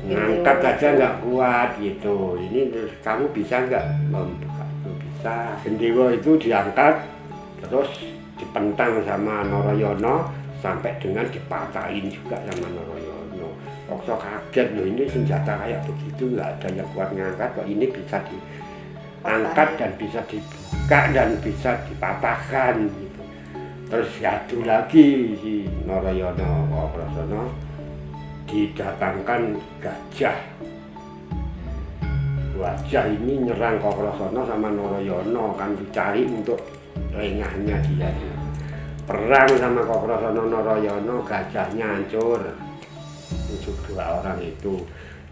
Ngangkat Aja nggak kuat gitu. Ini terus kamu bisa nggak membuka itu? Bisa. Gendewa itu diangkat terus dipentang sama Narayana sampai dengan dipatahin juga sama Narayana. Kongso kaget loh, ini senjata kayak begitu nggak ada yang kuat ngangkat kok ini bisa diangkat dan bisa dibuka dan bisa dipatahkan gitu. Terus adu lagi si Narayana Kokrosono, didatangkan gajah. Gajah ini nyerang Kokrosono sama Narayana kan dicari untuk lengahnya dia. Perang sama Kokrosono Narayana, gajahnya hancur. Untuk dua orang itu.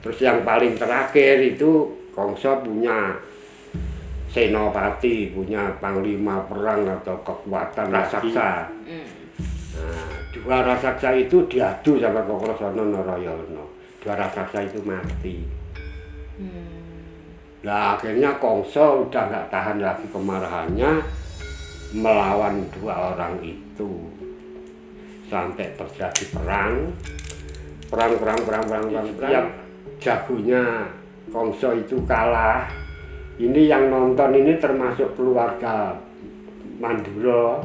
Terus yang paling terakhir itu Kongso punya senopati, punya panglima perang atau kekuatan raksasa. Nah, dua raksasa itu diadu sama Kokrosono Narayana. Dua raksasa itu mati. Nah, akhirnya Kongso udah nggak tahan lagi kemarahannya, melawan dua orang itu sampai terjadi perang. Tiap jagonya Kongso itu kalah. Ini yang nonton ini termasuk keluarga Mandura.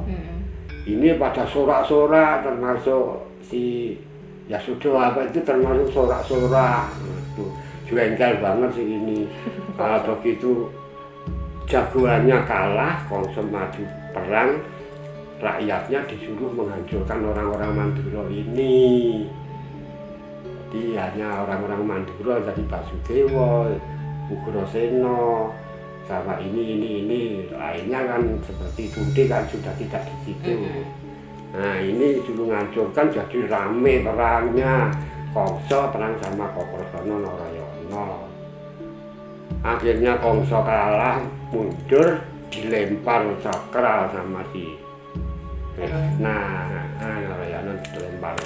Ini pada sorak-sorak, termasuk si Yasuda apa itu termasuk sorak-sorak. Jengkel banget sih ini. Begitu jagoannya kalah, Kongso maju perang, rakyatnya disuruh menghancurkan orang-orang Mandura ini. Jadi hanya orang-orang Mandura dari Basudewa, Ugrasena, sama ini lainnya kan seperti Kunti kan sudah tidak di situ. Nah ini dulu ngancurkan jadi rame perangnya. Kongso perang sama Kokrosono Narayono. Akhirnya Kongso kalah, mundur, dilempar cakra sama si Nah, Narayono dilempar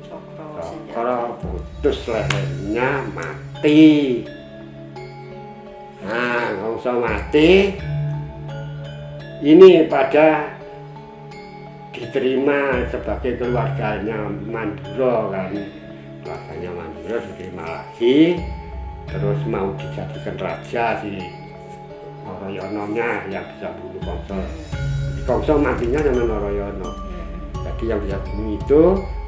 cakra, putus lehernya, mati. Nah, Kongso mati. Ini pada diterima sebagai keluarganya Mandura kan. Keluarganya Mandura diterima lagi, terus mau dijadikan raja si Narayononya yang bisa bunuh Kongso. Kongso matinya sama Narayono. Jadi yang bisa bunuh itu,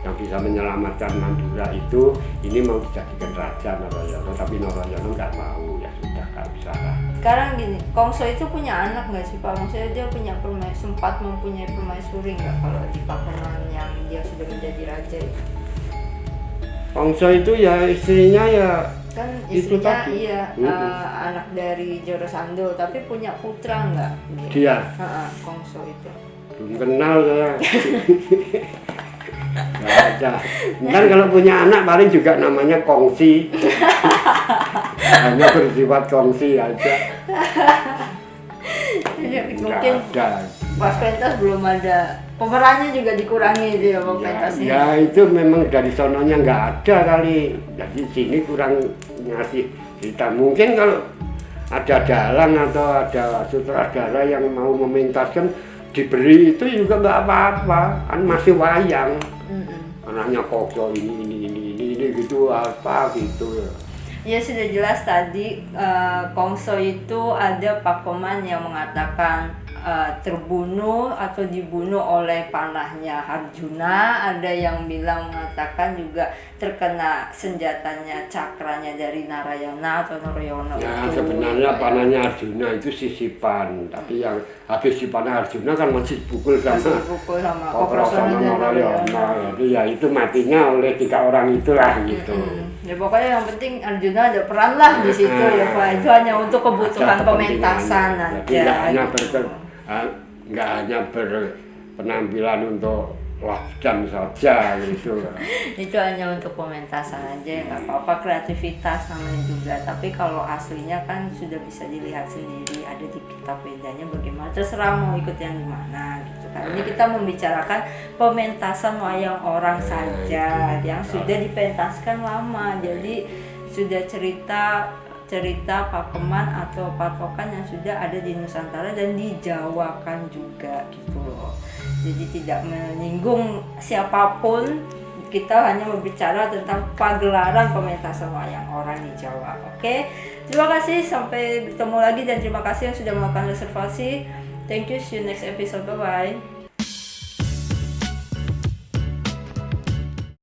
yang bisa menyelamatkan Mandura itu, ini mau dijadikan raja Narayono, tapi Narayono nggak mau, ya sudah nggak usah lah. Sekarang gini, Kongso itu punya anak nggak sih Pak? Maksudnya dia punya sempat mempunyai permaisuri nggak kalau di Pakuman yang dia sudah menjadi raja itu? Kongso itu ya istrinya ya Kan itu istrinya tadi. iya anak dari Joro Sando, tapi punya putra nggak? Dia Kongso itu. belum kenal saya. Nggak ada. Ntar kalau punya anak paling juga namanya Kongsi. Hanya bersifat Kongsi aja. Mungkin ada. pas pentas belum ada, pemerannya juga dikurangi itu ya Pak pentasnya. Ya itu memang dari sononya nggak ada kali. Jadi sini kurang ngasih cerita. Mungkin kalau ada dalang atau ada sutradara yang mau mementaskan diberi itu juga nggak apa-apa. Kan masih wayang. Anaknya Kongso ini gitu apa gitu ya. Ya sudah jelas tadi Kongso itu ada Pakoman yang mengatakan terbunuh atau dibunuh oleh panahnya Arjuna, ada yang bilang mengatakan juga terkena senjatanya cakranya dari Narayana atau Narayono. Ya itu. sebenarnya panahnya Arjuna itu sisipan, tapi yang habis dipanah Arjuna kan masih dipukul sama Kokrosono dan Narayono. Jadi ya itu matinya oleh 3 orang itulah gitu. Ya pokoknya yang penting Arjuna ada peran lah di situ ya Pak. Itu hanya untuk kebutuhan pementasan Jadi aja. nggak hanya berpenampilan untuk wajah saja gitu. Itu hanya untuk pementasan aja, nggak apa-apa, kreativitas namanya juga. Tapi kalau aslinya kan sudah bisa dilihat sendiri, ada di kitab bedanya bagaimana, terserah mau ikut yang dimana gitu kan. Ini kita membicarakan pementasan wayang orang saja yang sudah dipentaskan lama, jadi sudah cerita pakeman atau patokan yang sudah ada di Nusantara dan dijawakan juga gitu loh. Jadi tidak menyinggung siapapun, kita hanya berbicara tentang pagelaran pementasan wayang orang di Jawa. Oke, terima kasih, sampai bertemu lagi dan terima kasih yang sudah melakukan reservasi. Thank you, see you next episode, bye bye.